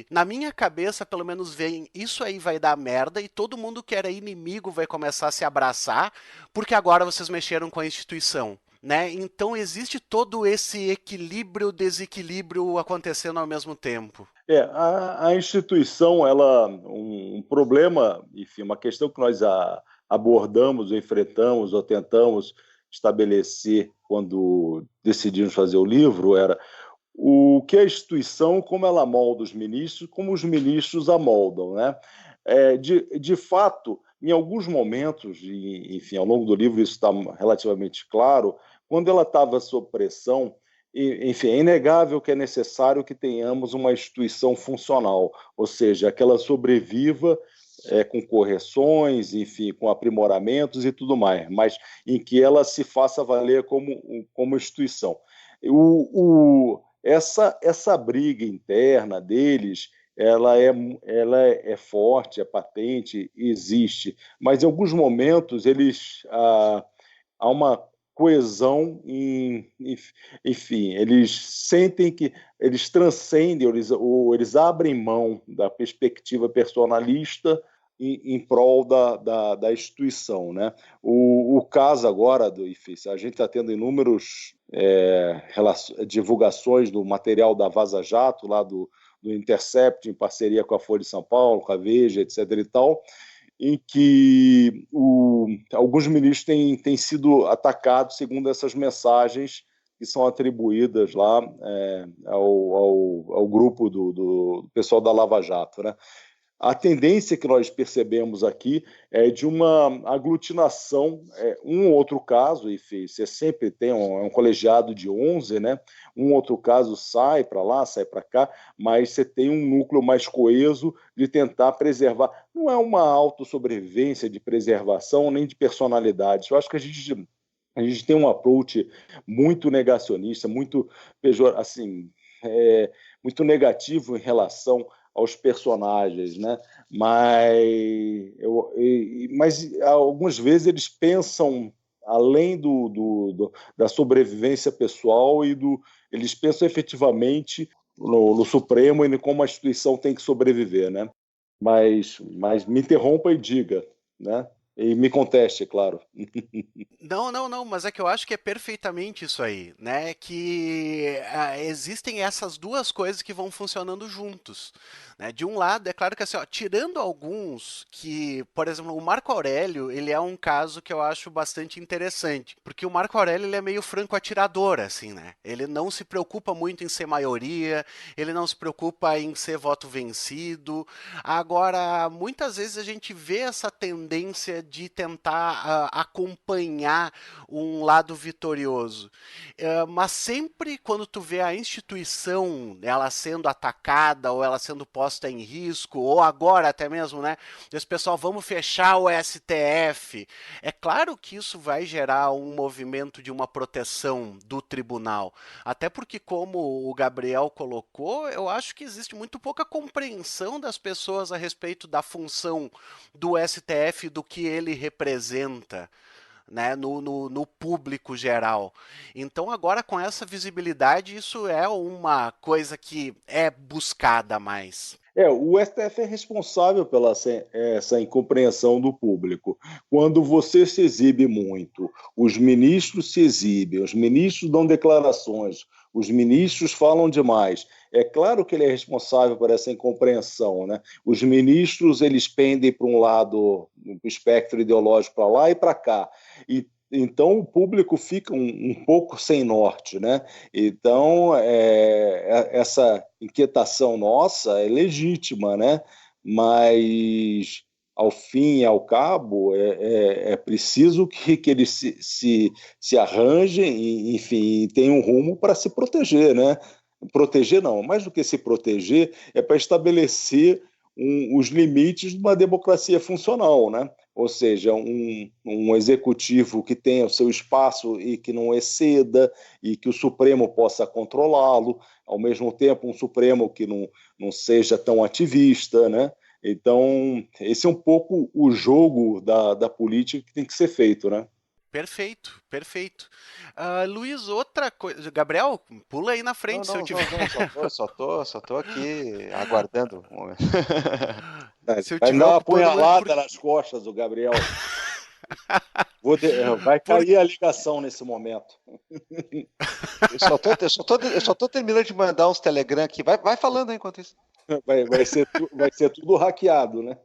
na minha cabeça, pelo menos, vem, isso aí vai dar merda e todo mundo que era inimigo vai começar a se abraçar, porque agora vocês mexeram com a instituição. Né? Então existe todo esse equilíbrio, desequilíbrio acontecendo ao mesmo tempo. A instituição, ela, um problema, enfim, uma questão que nós abordamos, enfrentamos ou tentamos estabelecer quando decidimos fazer o livro era o que a instituição, como ela molda os ministros, como os ministros a moldam, né? De fato, em alguns momentos, e, enfim, ao longo do livro isso está relativamente claro, quando ela estava sob pressão, enfim, é inegável que é necessário que tenhamos uma instituição funcional, ou seja, que ela sobreviva com correções, enfim, com aprimoramentos e tudo mais, mas em que ela se faça valer como instituição. Essa briga interna deles, ela é forte, é patente, existe, mas em alguns momentos há uma coesão, enfim, eles sentem que eles transcendem, eles abrem mão da perspectiva personalista em prol da instituição, né? O caso agora do IFES, a gente está tendo inúmeros divulgações do material da Vaza Jato, lá do Intercept, em parceria com a Folha de São Paulo, com a Veja, etc. e tal, em que alguns ministros têm sido atacados segundo essas mensagens que são atribuídas lá ao grupo do pessoal da Lava Jato, né? A tendência que nós percebemos aqui é de uma aglutinação, um outro caso, e você sempre tem um colegiado de 11, né? Um outro caso sai para lá, sai para cá, mas você tem um núcleo mais coeso de tentar preservar. Não é uma autossobrevivência de preservação nem de personalidade. Eu acho que a gente tem um approach muito negacionista, muito assim, muito negativo em relação aos personagens, né? Mas algumas vezes eles pensam além da sobrevivência pessoal eles pensam efetivamente no Supremo e em como a instituição tem que sobreviver, né? Mas me interrompa e diga, né? E me conteste, claro. Não, mas é que eu acho que é perfeitamente isso aí, né? Que existem essas duas coisas que vão funcionando juntos, né? De um lado, é claro que assim, ó, tirando alguns que, por exemplo, o Marco Aurélio, ele é um caso que eu acho bastante interessante, porque o Marco Aurélio ele é meio franco atirador, assim, né? Ele não se preocupa muito em ser maioria, ele não se preocupa em ser voto vencido. Agora, muitas vezes a gente vê essa tendência de tentar acompanhar um lado vitorioso. Mas sempre quando tu vê a instituição ela sendo atacada ou ela sendo posta em risco, ou agora até mesmo, né? Esse pessoal, vamos fechar o STF. É claro que isso vai gerar um movimento de uma proteção do tribunal. Até porque, como o Gabriel colocou, eu acho que existe muito pouca compreensão das pessoas a respeito da função do STF, do que ele representa, né, no público geral. Então, agora com essa visibilidade, isso é uma coisa que é buscada mais. O STF é responsável pela essa incompreensão do público. Quando você se exibe muito, os ministros se exibem, os ministros dão declarações, os ministros falam demais. É claro que ele é responsável por essa incompreensão, né? Os ministros eles pendem para um lado, o espectro ideológico para lá e para cá. Então, o público fica um pouco sem norte, né? Então, essa inquietação nossa é legítima, né? Mas, ao fim e ao cabo, é preciso que eles se arranjem e, enfim, tenham um rumo para se proteger, né? Proteger não, mais do que se proteger, é para estabelecer os limites de uma democracia funcional, né? Ou seja, um executivo que tenha o seu espaço e que não exceda, e que o Supremo possa controlá-lo, ao mesmo tempo um Supremo que não seja tão ativista, né? Então, esse é um pouco o jogo da política que tem que ser feito, né? Perfeito, perfeito. Luiz, outra coisa. Gabriel, pula aí na frente se eu tiver. Só tô aqui aguardando um momento. Se eu Vai tiver dar uma ocupando apunhalada nas costas do Gabriel. Vai cair a ligação nesse momento. Eu só tô terminando de mandar uns Telegram aqui. Vai falando aí enquanto isso. Vai ser tudo hackeado, né?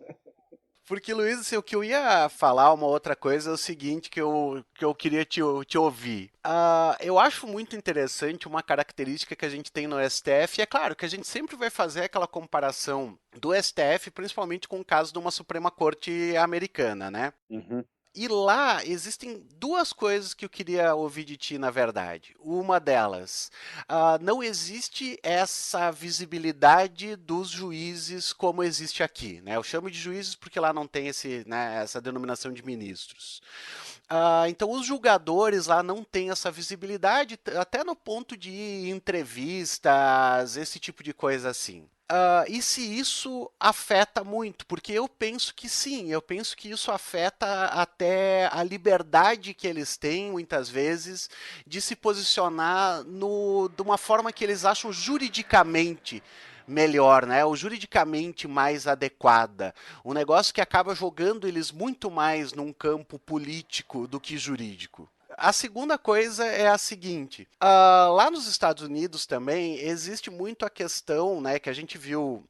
Porque, Luiz, assim, o que eu ia falar, uma outra coisa, é o seguinte que eu queria te ouvir. Eu acho muito interessante uma característica que a gente tem no STF, e é claro que a gente sempre vai fazer aquela comparação do STF, principalmente com o caso de uma Suprema Corte americana, né? Uhum. E lá existem duas coisas que eu queria ouvir de ti, na verdade. Uma delas, não existe essa visibilidade dos juízes como existe aqui, né? Eu chamo de juízes porque lá não tem essa denominação de ministros. Então, os julgadores lá não têm essa visibilidade, até no ponto de entrevistas, esse tipo de coisa assim. E se isso afeta muito? Porque eu penso que sim, eu penso que isso afeta até a liberdade que eles têm, muitas vezes, de se posicionar de uma forma que eles acham juridicamente melhor, né? Ou juridicamente mais adequada. Um negócio que acaba jogando eles muito mais num campo político do que jurídico. A segunda coisa é a seguinte, lá nos Estados Unidos também existe muito a questão, né, que a gente viu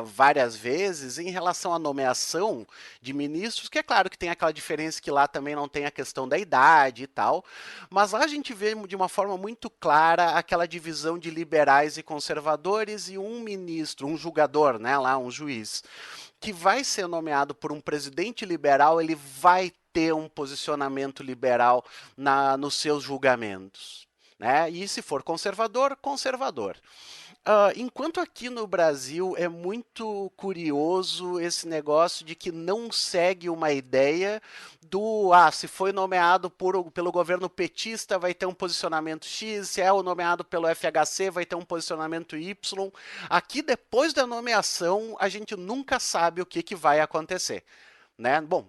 várias vezes em relação à nomeação de ministros, que é claro que tem aquela diferença que lá também não tem a questão da idade e tal, mas lá a gente vê de uma forma muito clara aquela divisão de liberais e conservadores e um ministro, um julgador, né, lá um juiz, que vai ser nomeado por um presidente liberal, ele vai ter um posicionamento liberal nos seus julgamentos, né? E se for conservador, conservador. Enquanto aqui no Brasil é muito curioso esse negócio de que não segue uma ideia se foi nomeado pelo governo petista vai ter um posicionamento X, se é o nomeado pelo FHC vai ter um posicionamento Y. Aqui, depois da nomeação, a gente nunca sabe o que vai acontecer, né? Bom,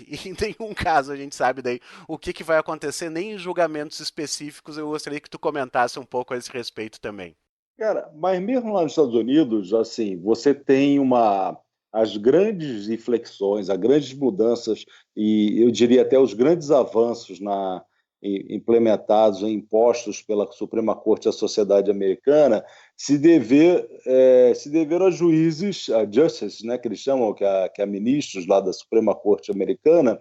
em nenhum caso a gente sabe daí o que vai acontecer, nem em julgamentos específicos. Eu gostaria que tu comentasse um pouco a esse respeito também. Cara, mas mesmo lá nos Estados Unidos, assim, você tem as grandes inflexões, as grandes mudanças e eu diria até os grandes avanços implementados e impostos pela Suprema Corte à sociedade americana se deveram a juízes, a justices, né, que eles chamam, que é ministros lá da Suprema Corte americana,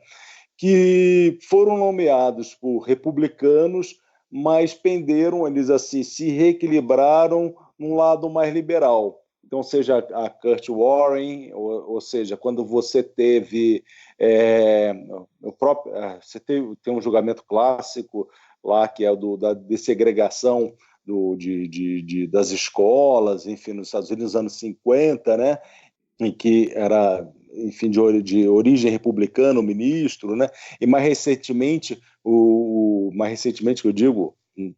que foram nomeados por republicanos, mas penderam, eles assim, se reequilibraram num lado mais liberal. Então, seja a Kurt Warren, ou seja, quando você teve você tem um julgamento clássico lá, que é o da dessegregação das escolas, enfim, nos Estados Unidos, nos anos 50, né, em que era, enfim, de origem republicana, o ministro, né, e mais recentemente que eu digo,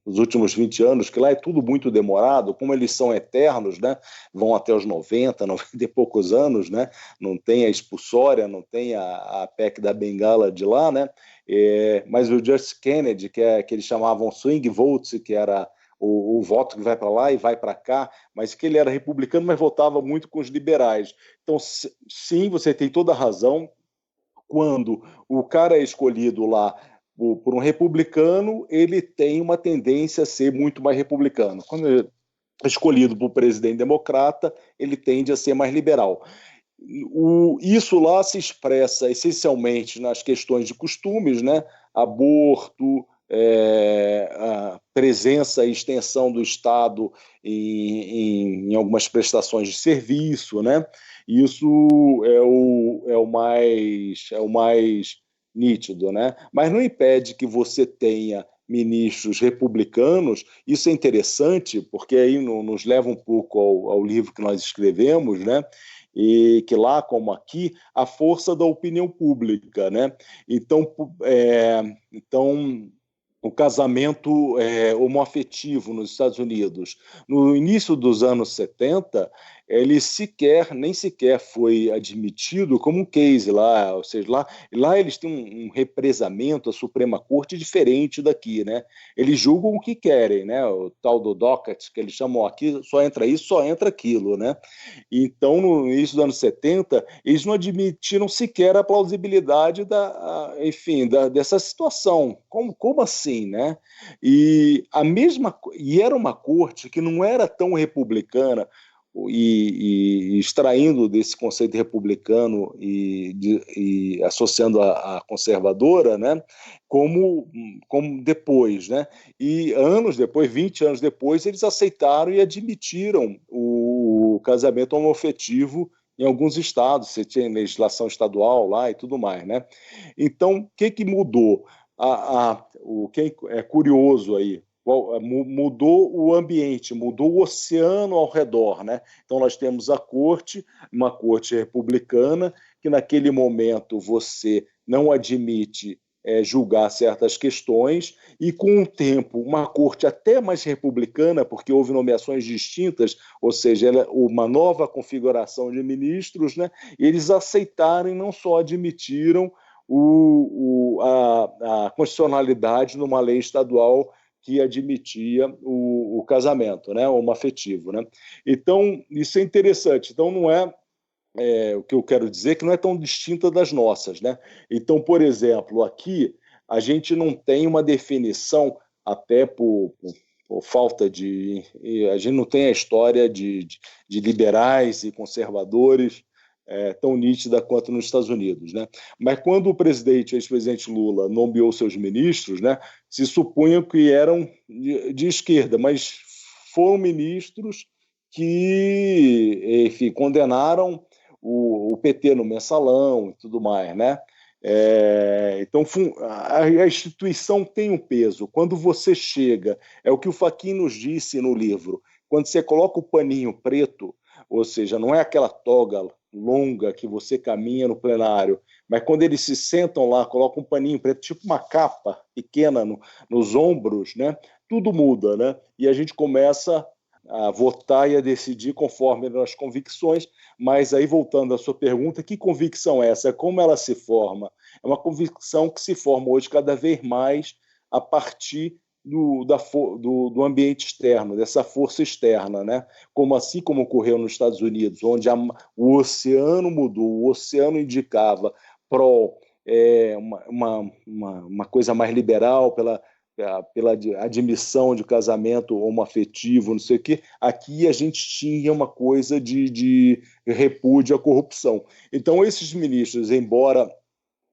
nos últimos 20 anos, que lá é tudo muito demorado, como eles são eternos, né? Vão até os 90 e poucos anos, né? Não tem a expulsória, não tem a PEC da Bengala de lá, né? Mas o Justice Kennedy, que eles chamavam swing votes, que era o voto que vai para lá e vai para cá, mas que ele era republicano, mas votava muito com os liberais. Então, sim, você tem toda a razão. Quando o cara é escolhido lá por um republicano, ele tem uma tendência a ser muito mais republicano. Quando ele é escolhido por presidente democrata, ele tende a ser mais liberal. Isso lá se expressa essencialmente nas questões de costumes, né? Aborto, a presença e extensão do Estado em algumas prestações de serviço, né? Isso é o mais nítido, né? Mas não impede que você tenha ministros republicanos. Isso é interessante, porque aí nos leva um pouco ao livro que nós escrevemos, né? E que lá, como aqui, a força da opinião pública, né? Então o casamento homoafetivo nos Estados Unidos, no início dos anos 70, ele nem sequer foi admitido como um case lá, ou seja, lá eles têm um represamento, a Suprema Corte, diferente daqui, né? Eles julgam o que querem, né? O tal do docket, que eles chamam aqui, só entra isso, só entra aquilo, né? Então, no início dos anos 70, eles não admitiram sequer a plausibilidade dessa situação. Como assim, né? E era uma corte que não era tão republicana, e extraindo desse conceito republicano e associando a conservadora, né, como depois, né? E anos depois, 20 anos depois, eles aceitaram e admitiram o casamento homoafetivo em alguns estados. Você tinha legislação estadual lá e tudo mais, né? Então, o que mudou? O que é curioso aí, mudou o ambiente, mudou o oceano ao redor, né? Então nós temos uma corte republicana, que naquele momento você não admite julgar certas questões, e com o tempo uma corte até mais republicana, porque houve nomeações distintas, ou seja, uma nova configuração de ministros, né? E eles aceitaram e não só admitiram a constitucionalidade numa lei estadual que admitia o casamento, né, homoafetivo, né? Então, isso é interessante. Então, não o que eu quero dizer, que não é tão distinta das nossas, né? Então, por exemplo, aqui a gente não tem uma definição, até por falta de... A gente não tem a história de liberais e conservadores tão nítida quanto nos Estados Unidos, né? Mas quando o ex-presidente Lula nomeou seus ministros, né, se supunha que eram de esquerda, mas foram ministros que, enfim, condenaram o PT no mensalão e tudo mais, né? Então, a instituição tem um peso. Quando você chega, é o que o Fachin nos disse no livro, quando você coloca o paninho preto, ou seja, não é aquela toga longa que você caminha no plenário, mas quando eles se sentam lá, colocam um paninho preto, tipo uma capa pequena nos ombros, né? Tudo muda, né? E a gente começa a votar e a decidir conforme as convicções. Mas aí, voltando à sua pergunta, que convicção é essa? Como ela se forma? É uma convicção que se forma hoje cada vez mais a partir do ambiente externo, dessa força externa, né? Assim como ocorreu nos Estados Unidos, onde o oceano mudou, o oceano indicava pró uma coisa mais liberal, pela admissão de casamento homoafetivo, não sei o quê. Aqui a gente tinha uma coisa de repúdio à corrupção. Então, esses ministros, embora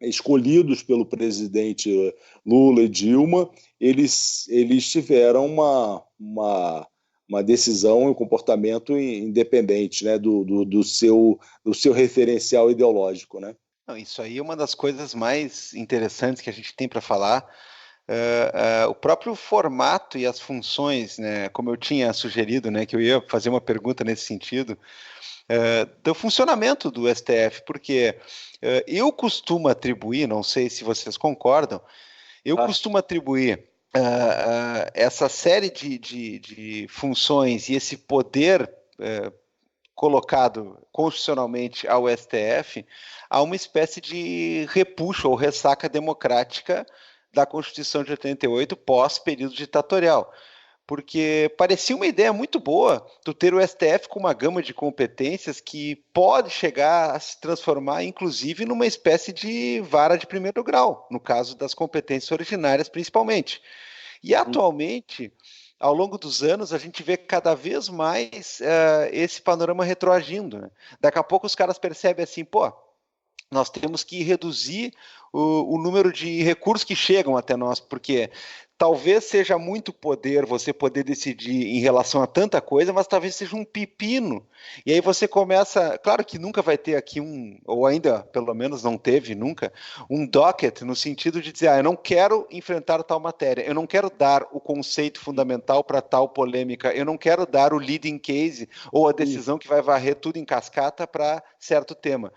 escolhidos pelo presidente Lula e Dilma, eles tiveram uma decisão e um comportamento independente, né, do seu referencial ideológico, né? Não, isso aí é uma das coisas mais interessantes que a gente tem para falar. O próprio formato e as funções, né, como eu tinha sugerido, né, que eu ia fazer uma pergunta nesse sentido, do funcionamento do STF, porque eu costumo atribuir, não sei se vocês concordam, costumo atribuir essa série de funções e esse poder colocado constitucionalmente ao STF a uma espécie de repuxo ou ressaca democrática da Constituição de 88 pós-período ditatorial. Porque parecia uma ideia muito boa tu ter o STF com uma gama de competências que pode chegar a se transformar, inclusive, numa espécie de vara de primeiro grau, no caso das competências originárias, principalmente. E, atualmente, ao longo dos anos, a gente vê cada vez mais esse panorama retroagindo, né? Daqui a pouco os caras percebem assim, nós temos que reduzir o número de recursos que chegam até nós, porque talvez seja muito poder você poder decidir em relação a tanta coisa, mas talvez seja um pepino. E aí você começa... Claro que nunca vai ter aqui ou ainda, pelo menos não teve nunca, um docket no sentido de dizer, eu não quero enfrentar tal matéria, eu não quero dar o conceito fundamental para tal polêmica, eu não quero dar o leading case ou a decisão que vai varrer tudo em cascata para certo tema.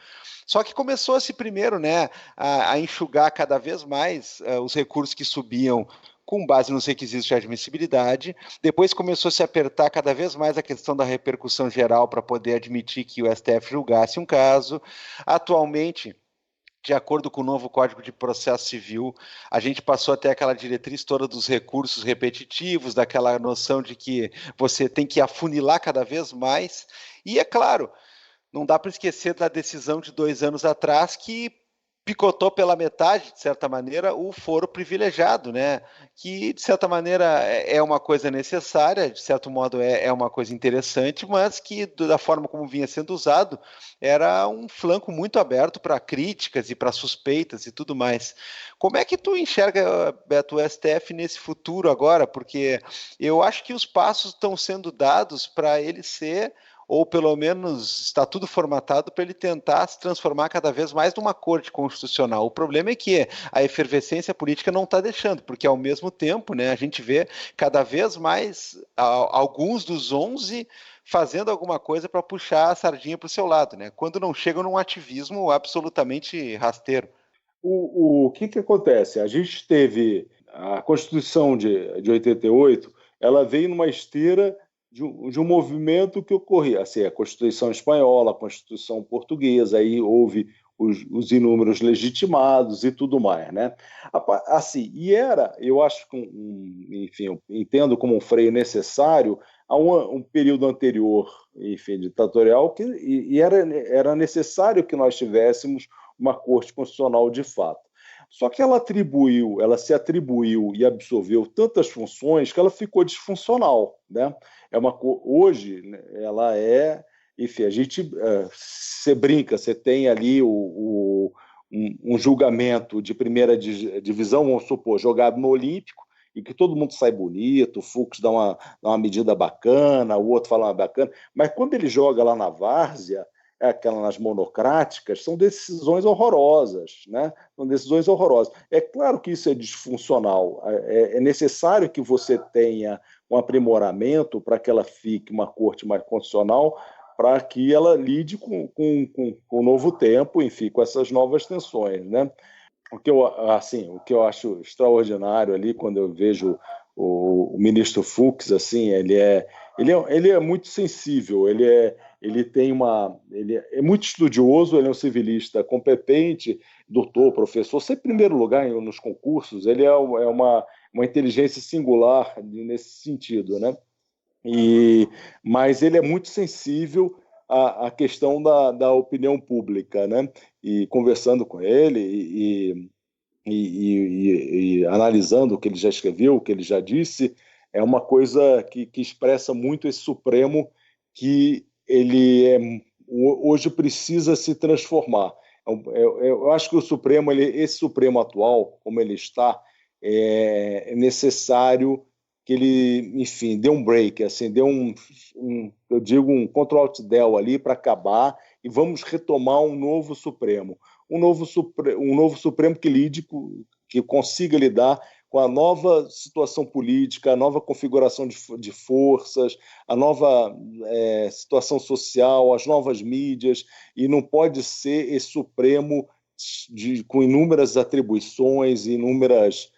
Só que começou-se primeiro, né, a enxugar cada vez mais os recursos que subiam com base nos requisitos de admissibilidade. Depois começou a se apertar cada vez mais a questão da repercussão geral para poder admitir que o STF julgasse um caso. Atualmente, de acordo com o novo Código de Processo Civil, a gente passou até aquela diretriz toda dos recursos repetitivos, daquela noção de que você tem que afunilar cada vez mais. E, é claro, não dá para esquecer da decisão de 2 anos atrás que picotou pela metade, de certa maneira, o foro privilegiado, né? Que, de certa maneira, é uma coisa necessária, de certo modo é uma coisa interessante, mas que, da forma como vinha sendo usado, era um flanco muito aberto para críticas e para suspeitas e tudo mais. Como é que tu enxerga, Beto, o STF nesse futuro agora? Porque eu acho que os passos estão sendo dados para ele ser, ou pelo menos está tudo formatado para ele tentar se transformar cada vez mais numa corte constitucional. O problema é que a efervescência política não está deixando, porque ao mesmo tempo, né, a gente vê cada vez mais alguns dos 11 fazendo alguma coisa para puxar a sardinha para o seu lado, né, quando não chegam num ativismo absolutamente rasteiro. O que acontece? A gente teve a Constituição de 88, ela veio numa esteira de um movimento que ocorria, assim, a Constituição espanhola, a Constituição portuguesa, aí houve os inúmeros legitimados e tudo mais, né? Assim, e eu acho que, enfim, eu entendo como um freio necessário a um período anterior, enfim, ditatorial, e era necessário que nós tivéssemos uma Corte Constitucional de fato. Só que ela se atribuiu e absorveu tantas funções que ela ficou disfuncional, né? Hoje, ela enfim, a gente, você brinca, você tem ali um julgamento de primeira divisão, vamos supor, jogado no Olímpico, e que todo mundo sai bonito, o Fux dá uma medida bacana, o outro fala uma bacana, mas quando ele joga lá na várzea, aquelas nas monocráticas, são decisões horrorosas, né? São decisões horrorosas. É claro que isso é disfuncional, é necessário que você tenha um aprimoramento para que ela fique uma corte mais constitucional, para que ela lide com o novo tempo, enfim, com essas novas tensões, né? O que eu acho extraordinário ali, quando eu vejo o ministro Fux, assim, ele é muito sensível, ele é muito estudioso, ele é um civilista competente, doutor, professor, sempre em primeiro lugar nos concursos, ele é uma inteligência singular nesse sentido, né? Mas ele é muito sensível a questão da opinião pública, né? E conversando com ele e analisando o que ele já escreveu, o que ele já disse, é uma coisa que expressa muito esse Supremo que ele hoje precisa se transformar. Eu acho que o Supremo, esse Supremo atual, como ele está, é necessário que ele, enfim, dê um break, assim, dê eu digo, um Ctrl-Alt-Del ali para acabar e vamos retomar um novo Supremo. Um novo Supremo que consiga lidar com a nova situação política, a nova configuração de forças, a nova situação social, as novas mídias, e não pode ser esse Supremo com inúmeras atribuições, inúmeras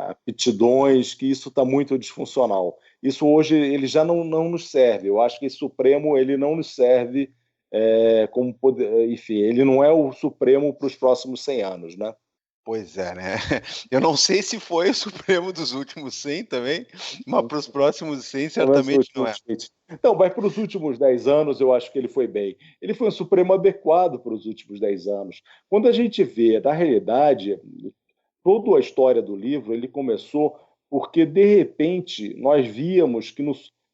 aptidões, que isso está muito disfuncional. Isso hoje ele já não nos serve. Eu acho que esse Supremo ele não nos serve como poder, enfim, ele não é o Supremo para os próximos 100 anos, né? Pois é, né? Eu não sei se foi o Supremo dos últimos 100 também, mas para os próximos 100 certamente não é. Não, mas para os últimos 10 anos eu acho que ele foi bem. Ele foi um Supremo adequado para os últimos 10 anos. Quando a gente vê, na realidade, toda a história do livro, ele começou porque, de repente, nós víamos que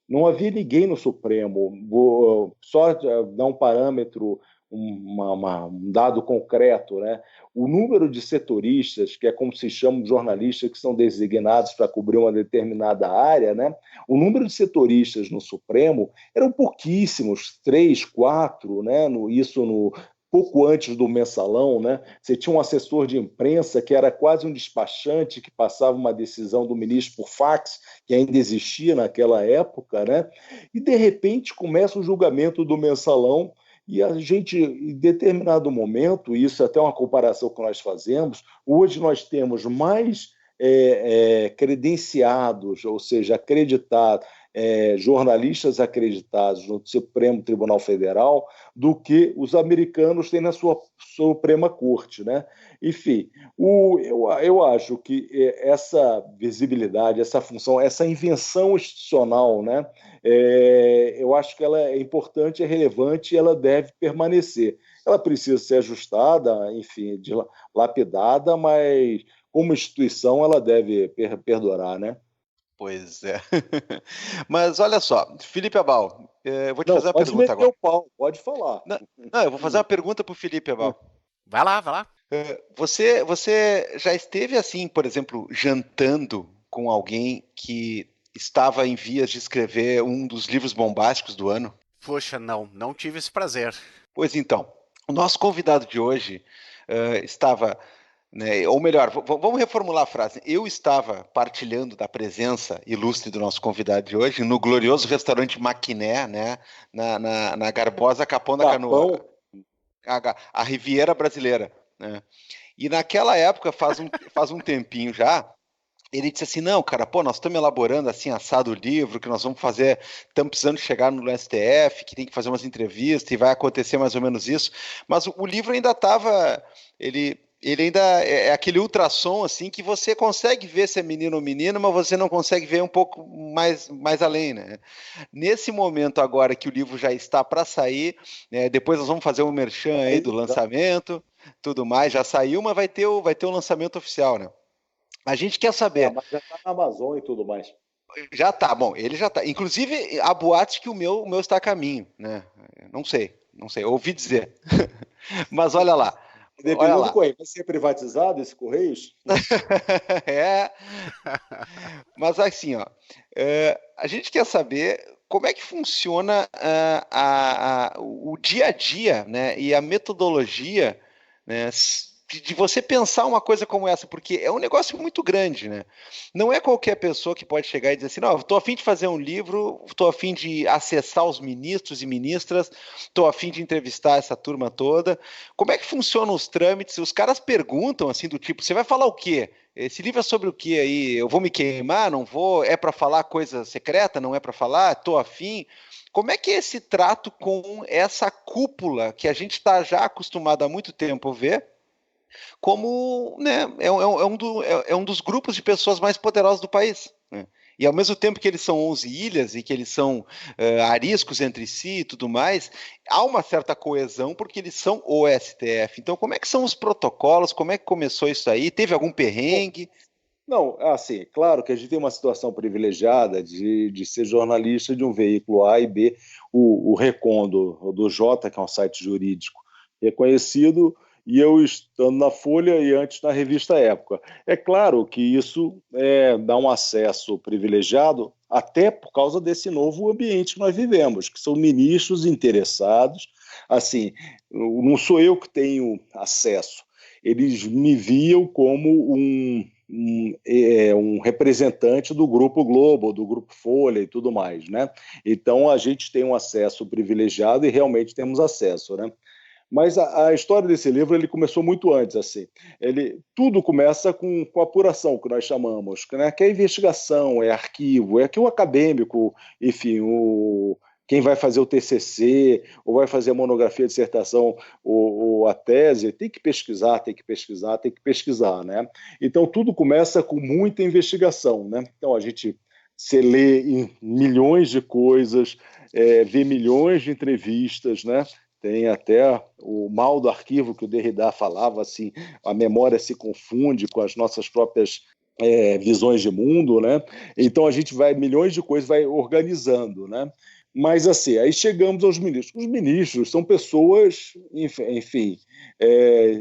não havia ninguém no Supremo. Vou só dar um parâmetro, um dado concreto, né? O número de setoristas, que é como se chama jornalistas que são designados para cobrir uma determinada área, né? O número de setoristas no Supremo eram pouquíssimos, 3, 4, né? Pouco antes do mensalão, né? Você tinha um assessor de imprensa que era quase um despachante que passava uma decisão do ministro por fax, que ainda existia naquela época, né? E, de repente, começa o julgamento do mensalão e a gente, em determinado momento, isso é até uma comparação que nós fazemos, hoje nós temos mais credenciados, ou seja, acreditados, jornalistas acreditados no Supremo Tribunal Federal do que os americanos têm na sua Suprema Corte, né? Enfim, eu acho que essa visibilidade, essa função, essa invenção institucional, né? Eu acho que ela é importante, é relevante e ela deve permanecer. Ela precisa ser ajustada, enfim, lapidada, mas como instituição ela deve perdurar, né? Pois é. Mas olha só, Felipe Abal, eu vou te fazer uma pergunta agora. Pode falar. Não, eu vou fazer uma pergunta para o Felipe Abal. Vai lá. Você já esteve assim, por exemplo, jantando com alguém que estava em vias de escrever um dos livros bombásticos do ano? Poxa, não tive esse prazer. Pois então, o nosso convidado de hoje estava... Né, ou melhor, vamos reformular a frase. Eu estava partilhando da presença ilustre do nosso convidado de hoje no glorioso restaurante Maquiné, né, na garbosa Capão da Canoa, a Riviera Brasileira, né? E naquela época, faz um tempinho já, ele disse assim, não, cara, nós estamos elaborando assim, assado o livro, que nós vamos fazer, estamos precisando chegar no STF, que tem que fazer umas entrevistas, e vai acontecer mais ou menos isso, mas o livro ainda estava, ele ainda é aquele ultrassom, assim, que você consegue ver se é menino ou menina, mas você não consegue ver um pouco mais além, né? Nesse momento agora que o livro já está para sair, né, depois nós vamos fazer um merchan aí do lançamento, tudo mais, já saiu, mas vai ter o lançamento oficial, né? A gente quer saber... Mas já está na Amazon e tudo mais. Já está, bom, ele já está. Inclusive, há boatos que o meu está a caminho, né? Não sei, ouvi dizer. Mas olha lá. Dependendo do Correio, vai ser privatizado esse Correios? Mas assim, ó, a gente quer saber como é que funciona o dia a dia, né, e a metodologia, né, de você pensar uma coisa como essa, porque é um negócio muito grande, né? Não é qualquer pessoa que pode chegar e dizer assim, não, estou a fim de fazer um livro, estou a fim de acessar os ministros e ministras, estou a fim de entrevistar essa turma toda. Como é que funcionam os trâmites? Os caras perguntam assim do tipo, você vai falar o quê? Esse livro é sobre o quê aí? Eu vou me queimar? Não vou? É para falar coisa secreta? Não é para falar? Estou a fim? Como é que é esse trato com essa cúpula que a gente está já acostumado há muito tempo a ver? Como, né, é um dos grupos de pessoas mais poderosos do país, né? E ao mesmo tempo que eles são 11 ilhas e que eles são ariscos entre si e tudo mais, há uma certa coesão porque eles são o STF. Então, como é que são os protocolos? Como é que começou isso aí? Teve algum perrengue? Não, assim, claro que a gente tem uma situação privilegiada de ser jornalista de um veículo A e B, o Recon do Jota, que é um site jurídico reconhecido, e eu estando na Folha e antes na revista Época. É claro que isso dá um acesso privilegiado, até por causa desse novo ambiente que nós vivemos, que são ministros interessados. Assim, não sou eu que tenho acesso, eles me viam como um representante do Grupo Globo, do Grupo Folha e tudo mais, né? Então a gente tem um acesso privilegiado e realmente temos acesso, né? Mas a história desse livro ele começou muito antes, assim. Tudo começa com apuração, que nós chamamos, né? Que é investigação, é arquivo, é que o acadêmico, enfim, quem vai fazer o TCC, ou vai fazer a monografia, a dissertação, ou a tese, tem que pesquisar, né? Então, tudo começa com muita investigação, né? Então, você lê milhões de coisas, vê milhões de entrevistas, né? Tem até o mal do arquivo que o Derrida falava, assim, a memória se confunde com as nossas próprias visões de mundo, né? Então, a gente milhões de coisas vai organizando, né? Mas, assim, aí chegamos aos ministros. Os ministros são pessoas, enfim,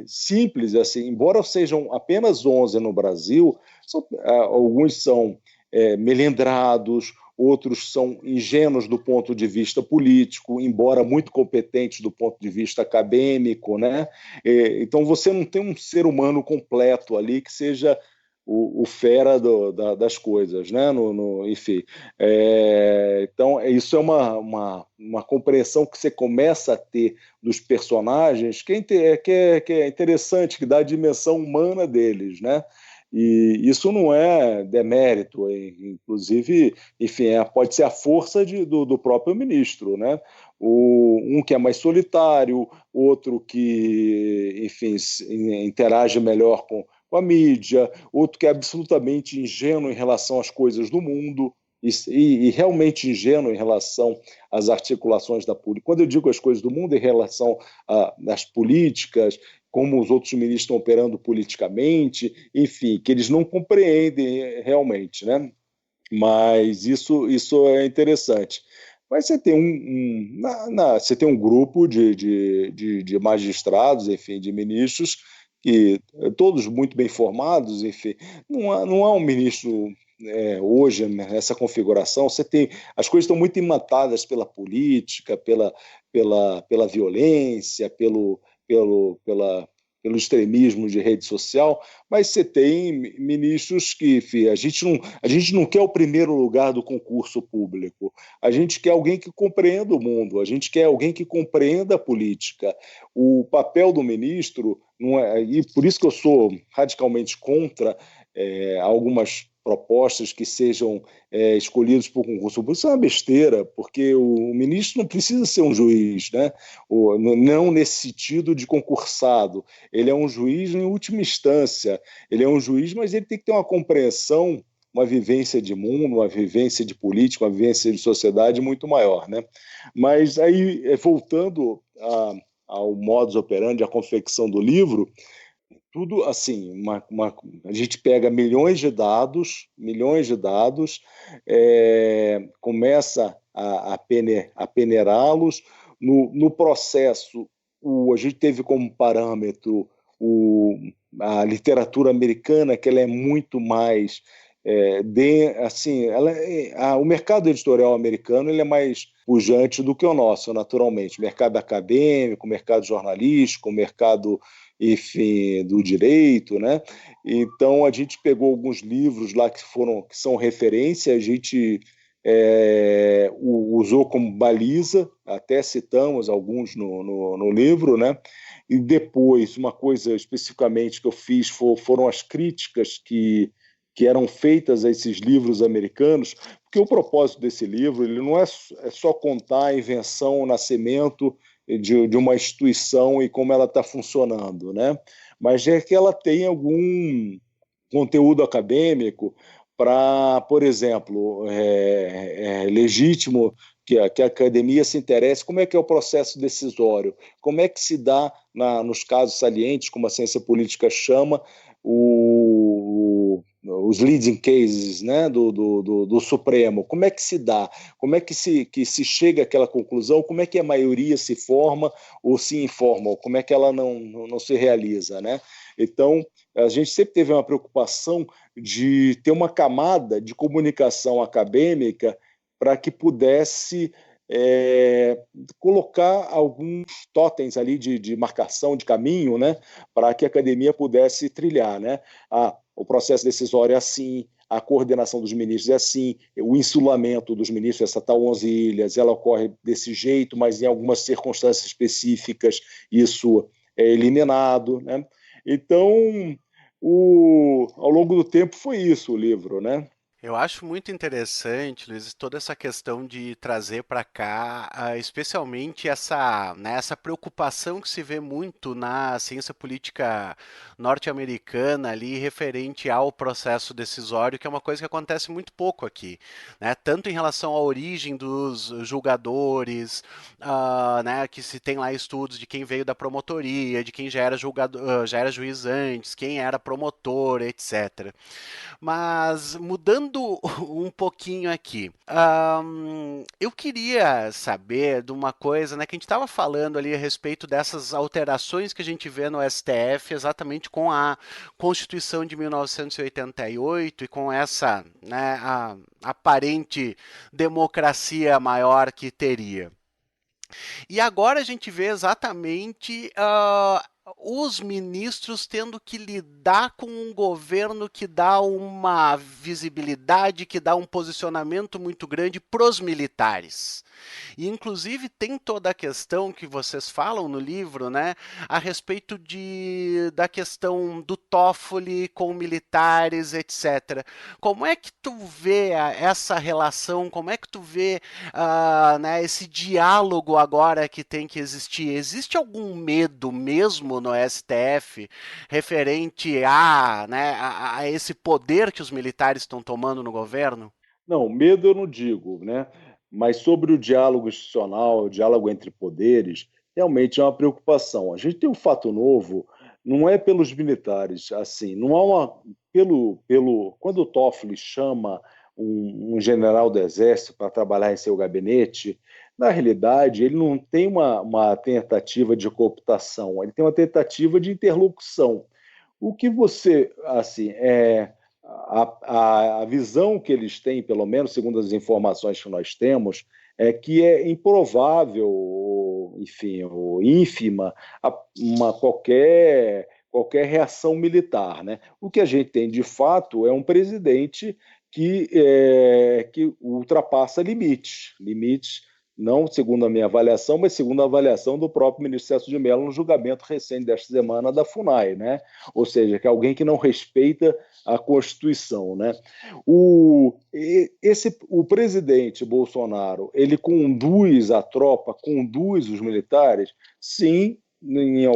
simples, assim, embora sejam apenas 11 no Brasil, alguns são melindrados, outros são ingênuos do ponto de vista político, embora muito competentes do ponto de vista acadêmico, né? Então, você não tem um ser humano completo ali que seja o fera das coisas, né? Enfim, então isso é uma compreensão que você começa a ter dos personagens que é interessante, que dá a dimensão humana deles, né? E isso não é demérito, inclusive, enfim, pode ser a força do próprio ministro, né? Um que é mais solitário, outro que, enfim, interage melhor com a mídia, outro que é absolutamente ingênuo em relação às coisas do mundo e realmente ingênuo em relação às articulações da política. Quando eu digo as coisas do mundo, em relação às políticas, como os outros ministros estão operando politicamente, enfim, que eles não compreendem realmente, né? Mas isso é interessante. Mas você tem você tem um grupo de magistrados, enfim, de ministros, que todos muito bem formados, enfim, não há um ministro hoje nessa configuração. As coisas estão muito imantadas pela política, pela violência, pelo extremismo de rede social, mas você tem ministros que, enfim, a gente não quer o primeiro lugar do concurso público, a gente quer alguém que compreenda o mundo, a gente quer alguém que compreenda a política. O papel do ministro, e por isso que eu sou radicalmente contra algumas propostas que sejam escolhidos por concurso público, isso é uma besteira, porque o ministro não precisa ser um juiz, né? Não nesse sentido de concursado, ele é um juiz em última instância, ele é um juiz, mas ele tem que ter uma compreensão, uma vivência de mundo, uma vivência de política, uma vivência de sociedade muito maior, né? Mas aí, voltando ao modus operandi, à confecção do livro, tudo assim, a gente pega milhões de dados, começa a peneirá-los. No processo, a gente teve como parâmetro a literatura americana, que ela é muito mais o mercado editorial americano ele é mais pujante do que o nosso, naturalmente. O mercado acadêmico, o mercado jornalístico, o mercado, enfim, do direito, né? Então a gente pegou alguns livros lá que são referência, a gente usou como baliza, até citamos alguns no livro, né? E depois, uma coisa especificamente que eu fiz foram as críticas que eram feitas a esses livros americanos, porque o propósito desse livro ele não é só contar a invenção, o nascimento de uma instituição e como ela está funcionando, né? Mas é que ela tem algum conteúdo acadêmico para, por exemplo, é legítimo que a academia se interesse como é que é o processo decisório, como é que se dá, nos casos salientes, como a ciência política chama, os leading cases, né, do Supremo, como é que se dá, como é que se chega àquela conclusão, como é que a maioria se forma ou se informa, ou como é que ela não se realiza, né? Então, a gente sempre teve uma preocupação de ter uma camada de comunicação acadêmica para que pudesse colocar alguns totens ali de marcação de caminho, né, para que a academia pudesse trilhar, né? O processo decisório é assim, a coordenação dos ministros é assim, o insulamento dos ministros, essa tal 11 ilhas, ela ocorre desse jeito, mas em algumas circunstâncias específicas isso é eliminado, né? Então, ao longo do tempo foi isso o livro, né? Eu acho muito interessante, Luiz, toda essa questão de trazer para cá, especialmente essa preocupação que se vê muito na ciência política norte-americana ali referente ao processo decisório, que é uma coisa que acontece muito pouco aqui, né? Tanto em relação à origem dos julgadores, né, que se tem lá estudos de quem veio da promotoria, de quem já era já era juiz antes, quem era promotor, etc. Mas mudando um pouquinho aqui, eu queria saber de uma coisa, né, que a gente estava falando ali a respeito dessas alterações que a gente vê no STF, exatamente com a Constituição de 1988 e com essa, né, a aparente democracia maior que teria. E agora a gente vê exatamente os ministros tendo que lidar com um governo que dá uma visibilidade, que dá um posicionamento muito grande para os militares. E, inclusive, tem toda a questão que vocês falam no livro, né, a respeito da questão do Toffoli com militares, etc. Como é que tu vê essa relação, como é que tu vê né, esse diálogo agora que tem que existir? Existe algum medo mesmo no STF referente né, a esse poder que os militares estão tomando no governo? Não, medo eu não digo, né? Mas sobre o diálogo institucional, o diálogo entre poderes, realmente é uma preocupação. A gente tem um fato novo, não é pelos militares, assim, não há quando o Toffoli chama um general do Exército para trabalhar em seu gabinete, na realidade, ele não tem uma tentativa de cooptação, ele tem uma tentativa de interlocução. O que você, assim, a visão que eles têm, pelo menos segundo as informações que nós temos, é que é improvável, enfim, ou ínfima, qualquer reação militar, né? O que a gente tem, de fato, é um presidente que ultrapassa limites, não segundo a minha avaliação, mas segundo a avaliação do próprio ministro Celso de Mello no julgamento recente desta semana da FUNAI, né? Ou seja, que é alguém que não respeita a Constituição, né? O presidente Bolsonaro, ele conduz a tropa, conduz os militares, sim, em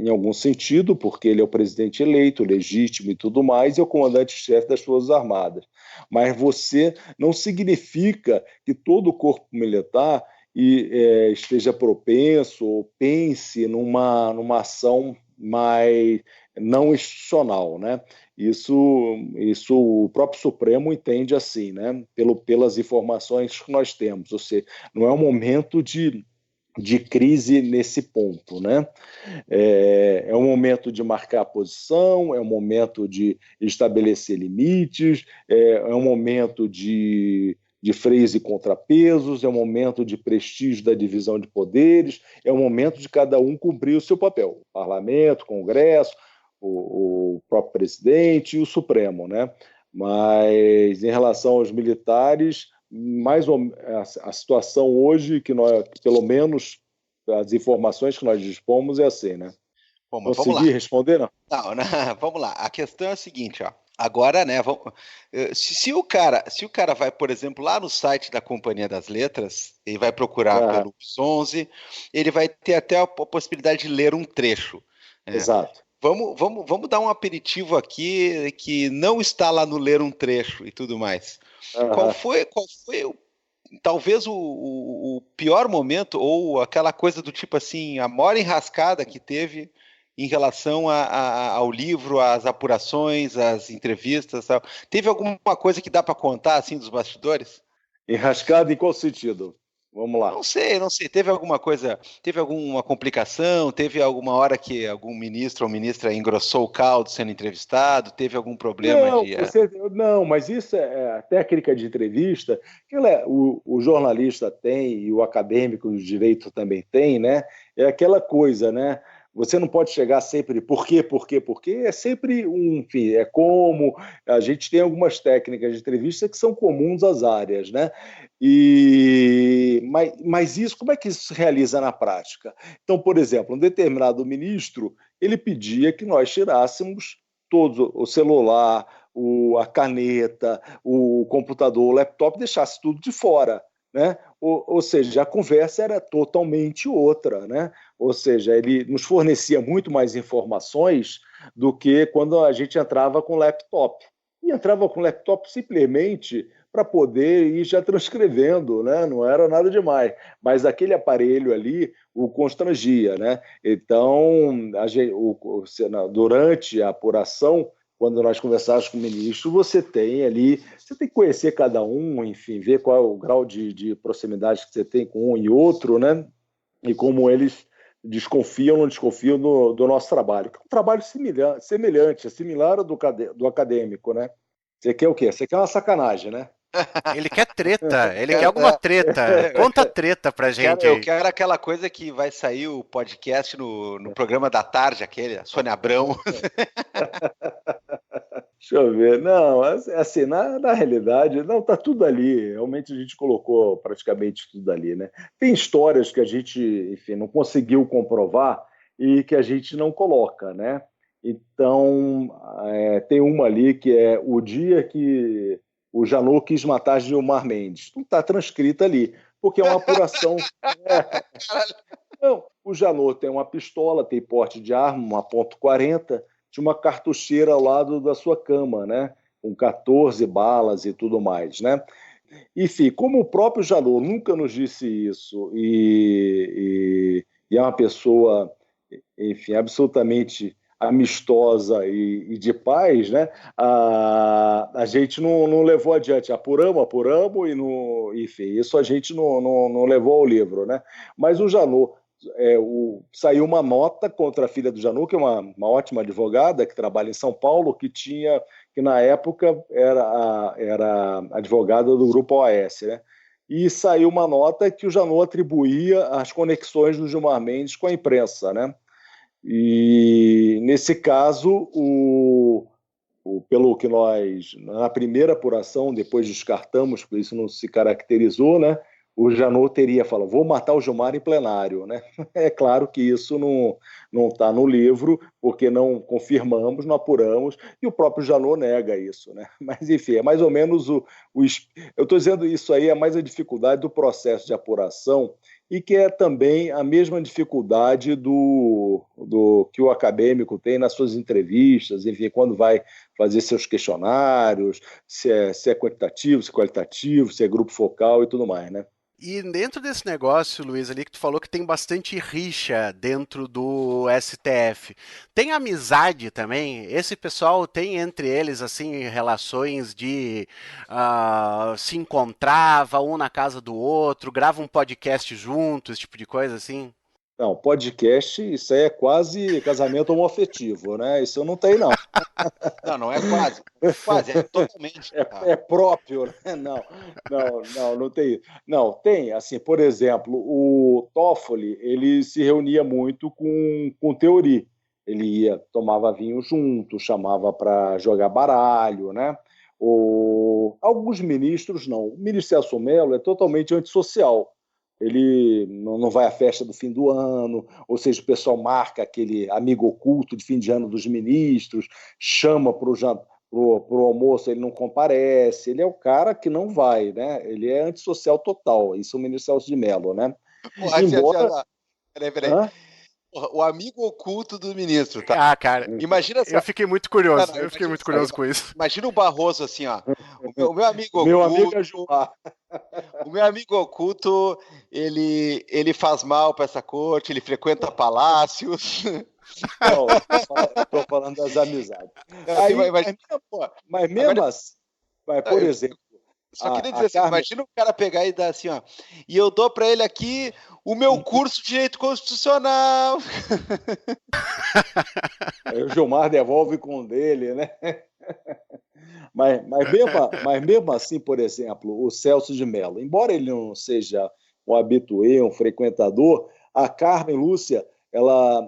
algum sentido, porque ele é o presidente eleito, legítimo e tudo mais, e é o comandante-chefe das Forças Armadas. Mas você não significa que todo o corpo militar esteja propenso ou pense numa ação mais não institucional, né? Isso o próprio Supremo entende assim, né? Pelas informações que nós temos, ou seja, não é um momento de crise nesse ponto, né? É um momento de marcar a posição, é um momento de estabelecer limites, é um momento de freios e contrapesos, é um momento de prestígio da divisão de poderes, é um momento de cada um cumprir o seu papel, o parlamento, o Congresso, o próprio presidente e o Supremo, né? Mas em relação aos militares, a situação hoje, que nós, pelo menos as informações que nós dispomos, é assim, né? Bom, mas consegui responder, não? Não, vamos lá. A questão é a seguinte, ó. Agora, né, se o cara vai, por exemplo, lá no site da Companhia das Letras, ele vai procurar pelo 11, ele vai ter até a possibilidade de ler um trecho. Exato. Vamos dar um aperitivo aqui que não está lá no ler um trecho e tudo mais. Qual foi talvez o pior momento, ou aquela coisa do tipo assim, a maior enrascada que teve em relação ao livro, às apurações, às entrevistas, tal? Teve alguma coisa que dá para contar assim dos bastidores? Enrascado em qual sentido? Vamos lá. Não sei. Teve alguma coisa, teve alguma complicação? Teve alguma hora que algum ministro ou ministra engrossou o caldo sendo entrevistado? Teve algum problema? Não, mas isso é a técnica de entrevista que o jornalista tem e o acadêmico de direito também tem, né? É aquela coisa, né? Você não pode chegar sempre por quê? É sempre enfim, é como a gente tem algumas técnicas de entrevista que são comuns às áreas, né? Mas isso, como é que isso se realiza na prática? Então, por exemplo, um determinado ministro, ele pedia que nós tirássemos todos, o celular, a caneta, o computador, o laptop, deixasse tudo de fora, né? Ou seja, a conversa era totalmente outra, né? Ou seja, ele nos fornecia muito mais informações do que quando a gente entrava com o laptop. E entrava com o laptop simplesmente para poder ir já transcrevendo, né? Não era nada demais. Mas aquele aparelho ali o constrangia, né? Então, durante a apuração, quando nós conversávamos com o ministro, você tem que conhecer cada um, enfim, ver qual é o grau de proximidade que você tem com um e outro, né? E como eles desconfiam ou não desconfiam do nosso trabalho. É um trabalho semelhante, similar ao do acadêmico, né? Você quer o quê? Você quer uma sacanagem, né? Ele quer treta, ele quer alguma treta. Conta treta pra gente. Eu quero aquela coisa que vai sair o podcast no programa da tarde, aquele, a Sônia Abrão. Deixa eu ver. Não, assim, na realidade, não, tá tudo ali. Realmente a gente colocou praticamente tudo ali, né? Tem histórias que a gente, enfim, não conseguiu comprovar e que a gente não coloca, né? Então, tem uma ali que é o dia que o Janot quis matar Gilmar Mendes. Não está transcrita ali, porque é uma apuração. Não, o Janot tem uma pistola, tem porte de arma, uma .40, tinha uma cartucheira ao lado da sua cama, né? Com 14 balas e tudo mais, né? Enfim, como o próprio Janot nunca nos disse isso e é uma pessoa, enfim, absolutamente amistosa e de paz, né? A gente não levou adiante. Apuramos e, enfim, isso a gente não levou ao livro, né? Mas o Janot, saiu uma nota contra a filha do Janot, que é uma ótima advogada que trabalha em São Paulo, que na época era advogada do Grupo OAS, né? E saiu uma nota que o Janot atribuía as conexões do Gilmar Mendes com a imprensa, né? E, nesse caso, pelo que nós, na primeira apuração, depois descartamos, porque isso não se caracterizou, né? O Janot teria falado, vou matar o Gilmar em plenário, né? É claro que isso não está no livro, porque não confirmamos, não apuramos, e o próprio Janot nega isso, né? Mas, enfim, é mais ou menos eu estou dizendo isso aí, é mais a dificuldade do processo de apuração, e que é também a mesma dificuldade do que o acadêmico tem nas suas entrevistas, enfim, quando vai fazer seus questionários, se é quantitativo, se é qualitativo, se é grupo focal e tudo mais, né? E dentro desse negócio, Luiz, ali que tu falou que tem bastante rixa dentro do STF, tem amizade também? Esse pessoal tem entre eles, assim, relações de se encontrava um na casa do outro, grava um podcast junto, esse tipo de coisa, assim? Não, podcast, isso aí é quase casamento homoafetivo, né? Isso não tem, não. Não é quase. Quase, é totalmente. É próprio, né? Não tem. Não, tem, assim, por exemplo, o Toffoli, ele se reunia muito com Theory. Ele tomava vinho junto, chamava para jogar baralho, né? Alguns ministros, não. O ministro Celso Mello é totalmente antissocial. Ele não vai à festa do fim do ano, ou seja, o pessoal marca aquele amigo oculto de fim de ano dos ministros, chama para o almoço, ele não comparece, ele é o cara que não vai, né? Ele é antissocial total, isso é o ministro Celso de Mello, né? Peraí. O amigo oculto do ministro, tá? Ah, cara, Imagina eu fiquei muito curioso. Não, Eu fiquei muito imagina curioso com isso. Imagina o Barroso assim, ó. O meu amigo Meu oculto, amigo é Gilmar. o meu amigo oculto, ele faz mal para essa corte, ele frequenta palácios. Não, estou falando das amizades. Aí, mas mesmo Agora- assim, por exemplo, Só queria a dizer assim, Carmen- imagina o cara pegar e dar assim, ó. E eu dou para ele aqui o meu curso de Direito Constitucional. aí o Gilmar devolve com o dele, né? Mas mesmo assim, por exemplo, o Celso de Mello, embora ele não seja um habitué, um frequentador, a Carmen Lúcia, ela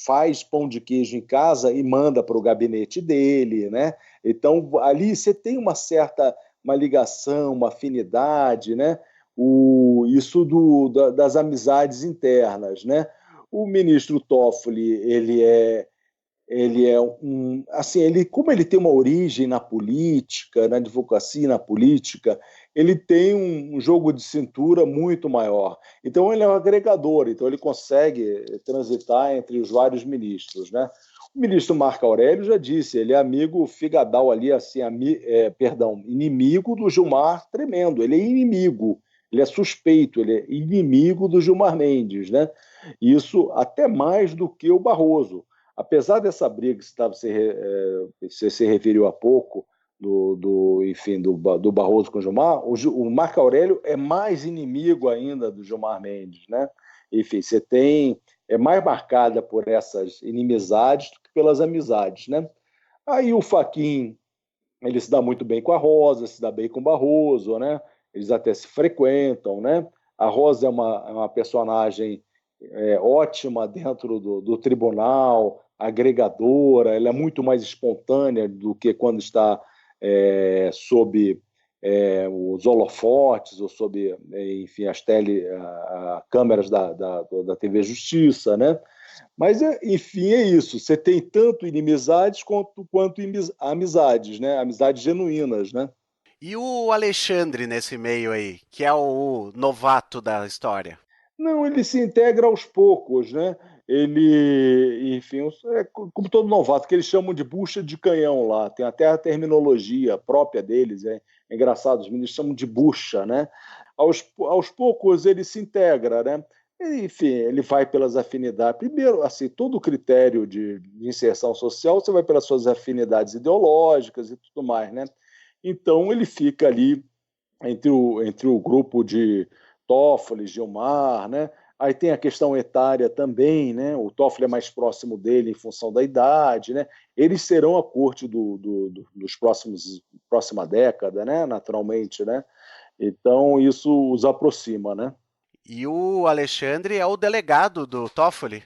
faz pão de queijo em casa e manda para o gabinete dele, né? Então, ali você tem uma ligação, uma afinidade, né? Isso das amizades internas, né? O ministro Toffoli, como ele tem uma origem na política, na advocacia, na política, ele tem um jogo de cintura muito maior. Então ele é um agregador, então ele consegue transitar entre os vários ministros, né? O ministro Marco Aurélio já disse, ele é amigo figadal ali, assim, inimigo do Gilmar tremendo, ele é inimigo, ele é suspeito, ele é inimigo do Gilmar Mendes, né? Isso até mais do que o Barroso. Apesar dessa briga que você se referiu há pouco, do Barroso com o Gilmar, o Marco Aurélio é mais inimigo ainda do Gilmar Mendes, né? Enfim, é mais marcada por essas inimizades do que pelas amizades, né? Aí o Fachin, ele se dá muito bem com a Rosa, se dá bem com o Barroso, né? Eles até se frequentam, né? A Rosa é uma personagem ótima dentro do tribunal, agregadora, ela é muito mais espontânea do que quando está sob os holofotes ou sob, enfim, as câmeras da TV Justiça, né? Mas, enfim, é isso. Você tem tanto inimizades quanto amizades, né? Amizades genuínas, né? E o Alexandre nesse meio aí, que é o novato da história? Não, ele se integra aos poucos, né? Ele, enfim, como todo novato, que eles chamam de bucha de canhão lá, tem até a terminologia própria deles, é engraçado, os meninos chamam de bucha, né? Aos poucos ele se integra, né? Enfim, ele vai pelas afinidades. Primeiro, assim, todo o critério de inserção social, você vai pelas suas afinidades ideológicas e tudo mais, né? Então ele fica ali entre o grupo de Toffoli, Gilmar, né? Aí tem a questão etária também, né? O Toffoli é mais próximo dele em função da idade, né? Eles serão a corte dos próxima década, né? Naturalmente, né? Então isso os aproxima, né? E o Alexandre é o delegado do Toffoli?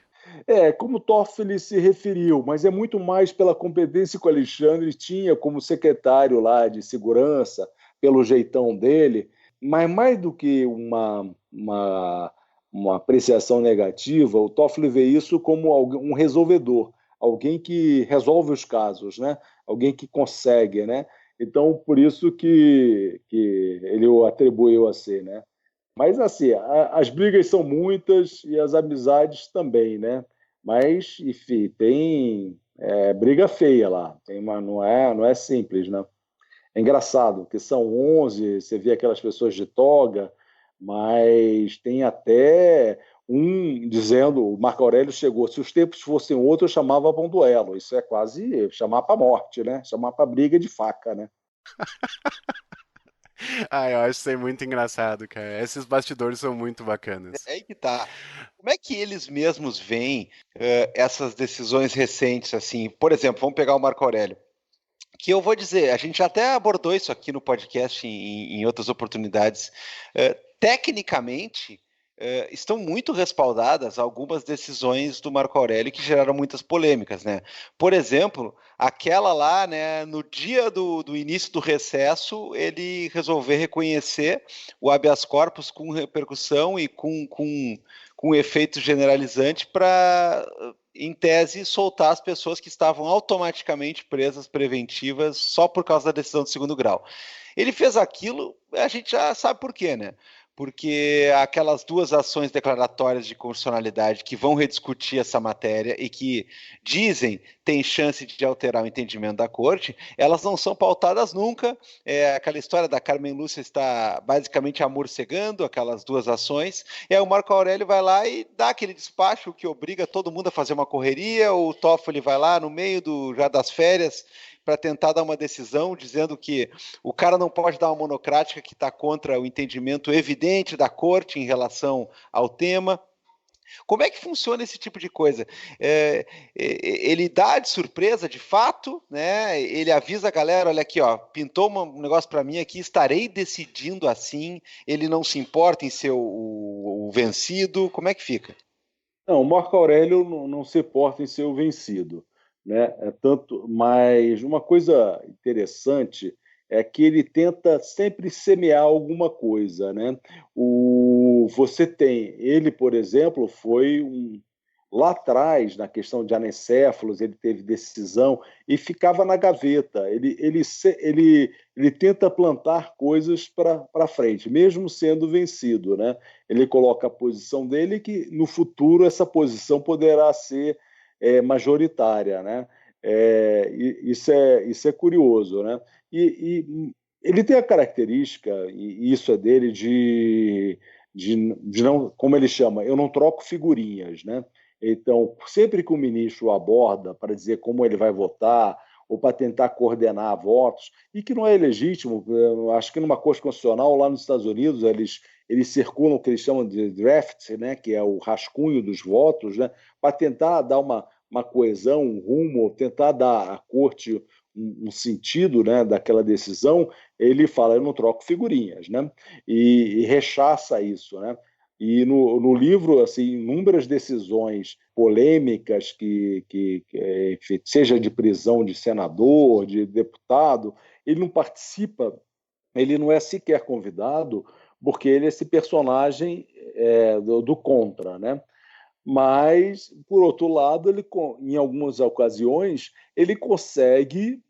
Como o Toffoli se referiu, mas é muito mais pela competência que o Alexandre tinha como secretário lá de segurança, pelo jeitão dele, mas mais do que uma apreciação negativa, o Toffoli vê isso como um resolvedor, alguém que resolve os casos, né? Alguém que consegue, né? Então, por isso que ele o atribuiu a ser, né? Mas, assim, as brigas são muitas e as amizades também, né? Mas, enfim, tem briga feia lá. Não é simples, né? É engraçado, porque são 11, você vê aquelas pessoas de toga, mas tem até um dizendo, o Marco Aurélio chegou, se os tempos fossem outros, eu chamava para um duelo. Isso é quase chamar para morte, né? Chamar para briga de faca, né? Eu acho isso aí muito engraçado, cara. Esses bastidores são muito bacanas. É aí que tá. Como é que eles mesmos veem essas decisões recentes, assim? Por exemplo, vamos pegar o Marco Aurélio. Que eu vou dizer, a gente até abordou isso aqui no podcast em outras oportunidades. Tecnicamente, estão muito respaldadas algumas decisões do Marco Aurélio que geraram muitas polêmicas, né? Por exemplo, aquela lá, né, no dia do início do recesso, ele resolver reconhecer o habeas corpus com repercussão e com efeito generalizante para, em tese, soltar as pessoas que estavam automaticamente presas preventivas só por causa da decisão de segundo grau. Ele fez aquilo, a gente já sabe por quê, né? porque aquelas duas ações declaratórias de constitucionalidade que vão rediscutir essa matéria e que dizem tem chance de alterar o entendimento da corte, elas não são pautadas nunca. Aquela história da Carmen Lúcia está basicamente amorcegando aquelas duas ações, e aí o Marco Aurélio vai lá e dá aquele despacho que obriga todo mundo a fazer uma correria. O Toffoli vai lá no meio já das férias para tentar dar uma decisão, dizendo que o cara não pode dar uma monocrática que está contra o entendimento evidente da corte em relação ao tema. Como é que funciona esse tipo de coisa? Ele dá de surpresa, de fato, né? Ele avisa a galera, olha aqui, ó, pintou um negócio para mim aqui, estarei decidindo assim, ele não se importa em ser o vencido. Como é que fica? Não, o Marco Aurélio não se importa em ser o vencido, né? Mas uma coisa interessante é que ele tenta sempre semear alguma coisa, né? Ele, por exemplo, foi lá atrás, na questão de anencéfalos, ele teve decisão e ficava na gaveta. Ele tenta plantar coisas para frente, mesmo sendo vencido, né? Ele coloca a posição dele que, no futuro, essa posição poderá ser majoritária, né? Isso é curioso, né? E ele tem a característica, e isso é dele, de não, como ele chama, eu não troco figurinhas, né? Então, sempre que o ministro aborda para dizer como ele vai votar ou para tentar coordenar votos, e que não é legítimo, acho que numa Corte Constitucional lá nos Estados Unidos eles circulam o que eles chamam de draft, né? Que é o rascunho dos votos, né? Para tentar dar uma coesão, um rumo, tentar dar à corte um sentido, né, daquela decisão. Ele fala, eu não troco figurinhas, né? E rechaça isso, né? E no livro, assim, inúmeras decisões polêmicas enfim, seja de prisão de senador, de deputado, ele não participa, ele não é sequer convidado, porque ele é esse personagem do contra, né? Mas, por outro lado, em algumas ocasiões, ele consegue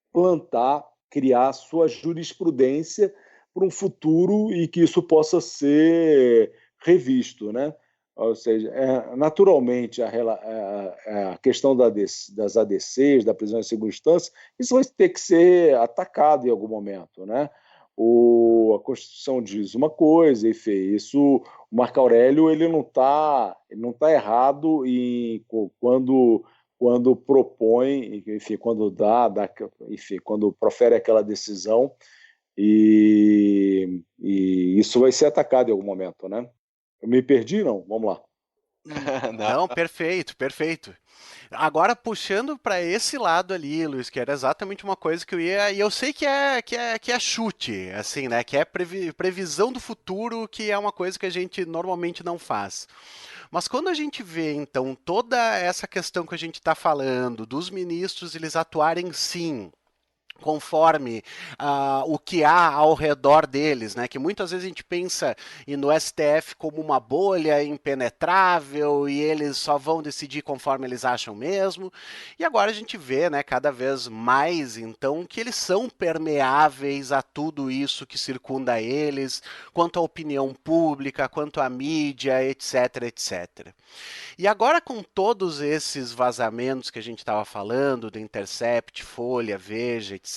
criar sua jurisprudência para um futuro e que isso possa ser revisto, né? Ou seja, naturalmente, a questão das ADCs, da prisão em segunda instância, isso vai ter que ser atacado em algum momento, né? A Constituição diz uma coisa, enfim, isso, o Marco Aurélio ele não tá errado quando propõe, enfim, quando profere aquela decisão, e isso vai ser atacado em algum momento, né? Eu me perdi, não? Vamos lá. Não, perfeito, perfeito. Agora, puxando para esse lado ali, Luiz, que era exatamente uma coisa que eu ia. E eu sei que é chute, assim, né? Que é previsão do futuro, que é uma coisa que a gente normalmente não faz. Mas quando a gente vê, então, toda essa questão que a gente está falando, dos ministros eles atuarem sim conforme o que há ao redor deles, né? Que muitas vezes a gente pensa no STF como uma bolha impenetrável e eles só vão decidir conforme eles acham mesmo. E agora a gente vê, né, cada vez mais, então, que eles são permeáveis a tudo isso que circunda eles, quanto à opinião pública, quanto à mídia, etc, etc. E agora com todos esses vazamentos que a gente estava falando, do Intercept, Folha, Veja, etc.,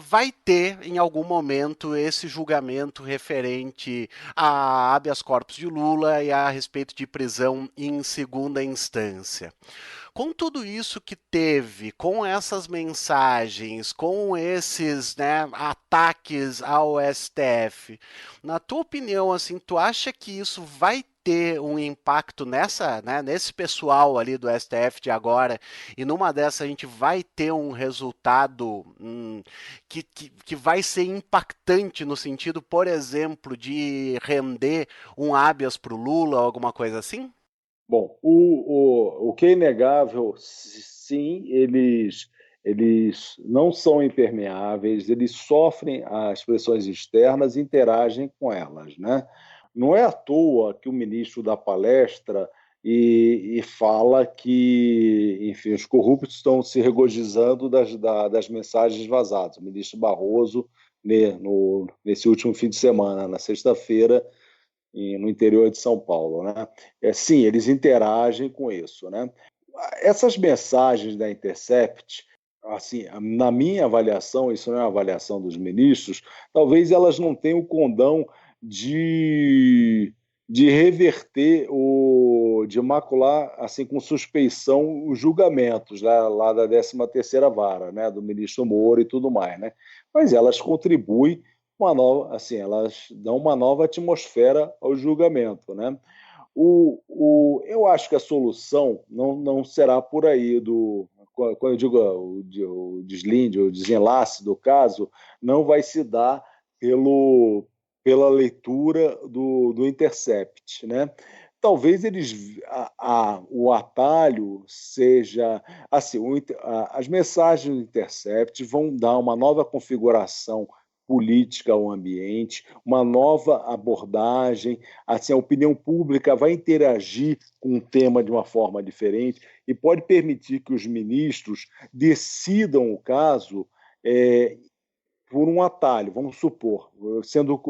vai ter em algum momento esse julgamento referente a habeas corpus de Lula e a respeito de prisão em segunda instância. Com tudo isso que teve, com essas mensagens, com esses, né, ataques ao STF, na tua opinião, assim, tu acha que isso vai ter um impacto nesse pessoal ali do STF de agora, e numa dessas a gente vai ter um resultado que vai ser impactante no sentido, por exemplo, de render um habeas para o Lula ou alguma coisa assim? Bom, o que é inegável, sim, eles não são impermeáveis, eles sofrem as pressões externas e interagem com elas, né? Não é à toa que o ministro dá palestra e fala que, enfim, os corruptos estão se regozijando das mensagens vazadas. O ministro Barroso nesse último fim de semana, na sexta-feira, no interior de São Paulo, né? Sim, eles interagem com isso, né? Essas mensagens da Intercept, assim, na minha avaliação, isso não é uma avaliação dos ministros, talvez elas não tenham o condão de reverter de macular assim com suspeição os julgamentos lá da 13ª Vara, né, do ministro Moro e tudo mais, né? Mas elas contribuem elas dão uma nova atmosfera ao julgamento, né? Eu acho que a solução não será por aí quando eu digo o deslinde, o desenlace do caso, não vai se dar pela leitura do Intercept, né? Talvez o atalho seja assim, as mensagens do Intercept vão dar uma nova configuração política ao ambiente, uma nova abordagem, assim, a opinião pública vai interagir com o tema de uma forma diferente e pode permitir que os ministros decidam o caso por um atalho, vamos supor, sendo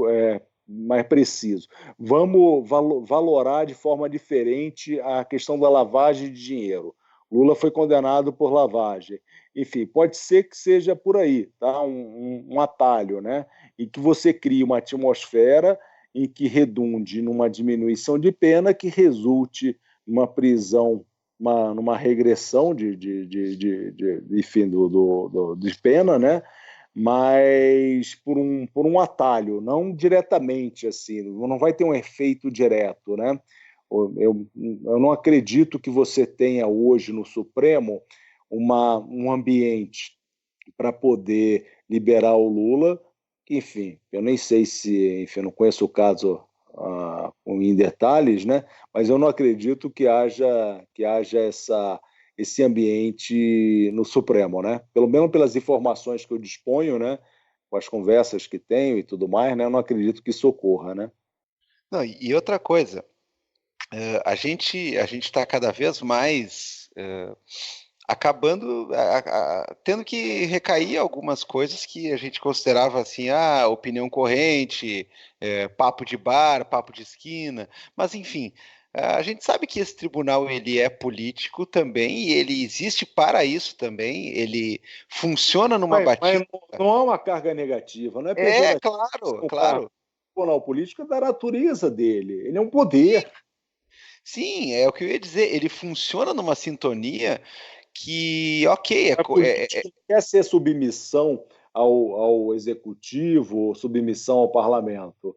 mais preciso. Vamos valorar de forma diferente a questão da lavagem de dinheiro. Lula foi condenado por lavagem. Enfim, pode ser que seja por aí, tá? Um atalho, né? E que você crie uma atmosfera em que redunde numa diminuição de pena que resulte numa prisão, numa regressão enfim, de pena, né? Mas por um atalho, não diretamente, assim, não vai ter um efeito direto, né? Eu não acredito que você tenha hoje no Supremo um ambiente para poder liberar o Lula. Enfim, eu nem sei enfim, eu não conheço o caso em detalhes, né? Mas eu não acredito que haja esse ambiente no Supremo, né? Pelo menos pelas informações que eu disponho, né? Com as conversas que tenho e tudo mais, né? Eu não acredito que isso ocorra, né? Não, e outra coisa, a gente está cada vez mais acabando tendo que recair algumas coisas que a gente considerava assim, opinião corrente, papo de bar, papo de esquina, mas enfim, a gente sabe que esse tribunal ele é político também e ele existe para isso também, ele funciona numa batida. Mas não há uma carga negativa, não é pejorativo. Claro. O tribunal político é da natureza dele, ele é um poder. Sim, é o que eu ia dizer, ele funciona numa sintonia que, ok, A política quer ser submissão ao executivo, submissão ao parlamento.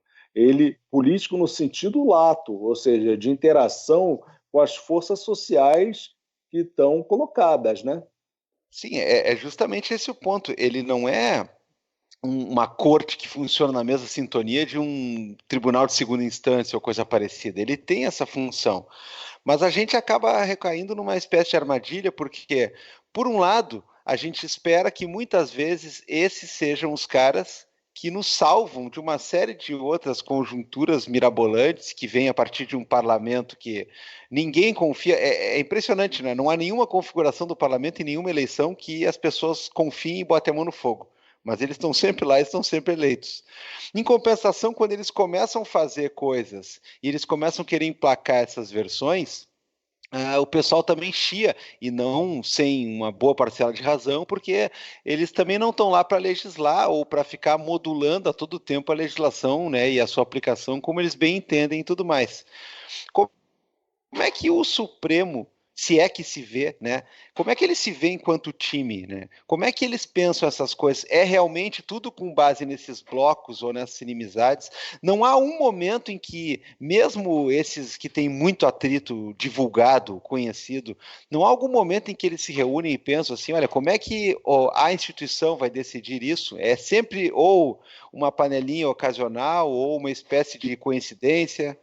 Político no sentido lato, ou seja, de interação com as forças sociais que estão colocadas, né? Sim, é justamente esse o ponto. Ele não é uma corte que funciona na mesma sintonia de um tribunal de segunda instância ou coisa parecida. Ele tem essa função. Mas a gente acaba recaindo numa espécie de armadilha, porque, por um lado, a gente espera que muitas vezes esses sejam os caras que nos salvam de uma série de outras conjunturas mirabolantes que vêm a partir de um parlamento que ninguém confia. É impressionante, né? Não há nenhuma configuração do parlamento em nenhuma eleição que as pessoas confiem e botem a mão no fogo. Mas eles estão sempre lá, estão sempre eleitos. Em compensação, quando eles começam a fazer coisas e eles começam a querer emplacar essas versões, o pessoal também chia, e não sem uma boa parcela de razão, porque eles também não estão lá para legislar ou para ficar modulando a todo tempo a legislação, né, e a sua aplicação como eles bem entendem e tudo mais. Como é que o Supremo, se é que se vê, né? Como é que ele se vê enquanto time, né? Como é que eles pensam essas coisas? É realmente tudo com base nesses blocos ou nessas inimizades? Não há um momento em que, mesmo esses que têm muito atrito divulgado, conhecido, não há algum momento em que eles se reúnem e pensam assim, olha, como é que a instituição vai decidir isso? É sempre ou uma panelinha ocasional ou uma espécie de coincidência?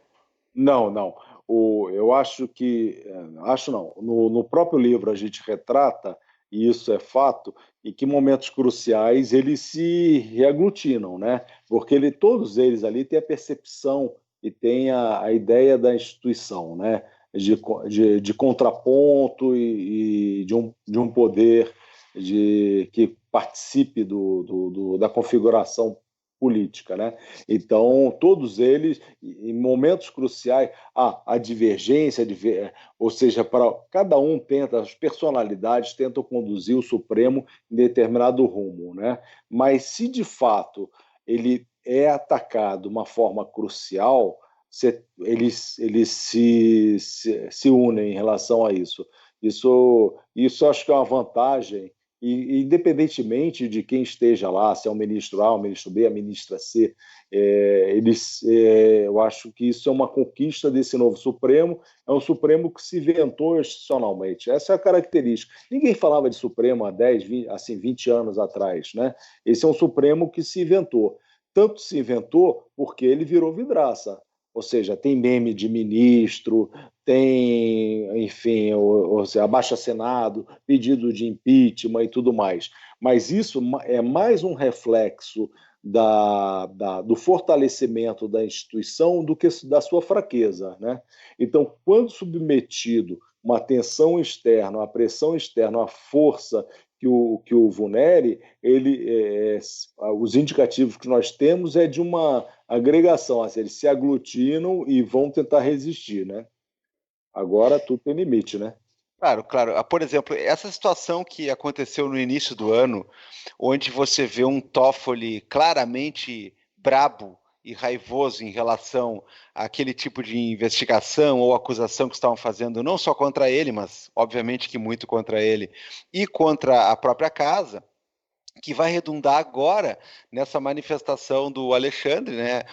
Não. Eu acho que... Acho não. No próprio livro a gente retrata, e isso é fato, em que momentos cruciais eles se reaglutinam, né? Porque todos eles ali têm a percepção e têm a ideia da instituição, né? De contraponto e de um poder que participe da configuração política, né? Então, todos eles, em momentos cruciais, a divergência, ou seja, para cada um tenta, as personalidades tentam conduzir o Supremo em determinado rumo, né? Mas se de fato ele é atacado de uma forma crucial, eles se unem em relação a isso. Isso acho que é uma vantagem, e independentemente de quem esteja lá, se é o ministro A, o ministro B, a ministra C, eu acho que isso é uma conquista desse novo Supremo. É um Supremo que se inventou institucionalmente. Essa é a característica. Ninguém falava de Supremo há 10, 20, assim, 20 anos atrás, né? Esse é um Supremo que se inventou. Tanto se inventou porque ele virou vidraça. Ou seja, tem meme de ministro, tem, enfim, abaixa Senado, pedido de impeachment e tudo mais. Mas isso é mais um reflexo do fortalecimento da instituição do que da sua fraqueza, né? Então, quando submetido a uma tensão externa, uma pressão externa, uma força que o vulnere, os indicativos que nós temos é de uma agregação, assim, eles se aglutinam e vão tentar resistir, né? Agora tudo tem limite, né? Claro. Por exemplo, essa situação que aconteceu no início do ano, onde você vê um Toffoli claramente brabo e raivoso em relação àquele tipo de investigação ou acusação que estavam fazendo, não só contra ele, mas obviamente que muito contra ele, e contra a própria casa, que vai redundar agora nessa manifestação do Alexandre, né,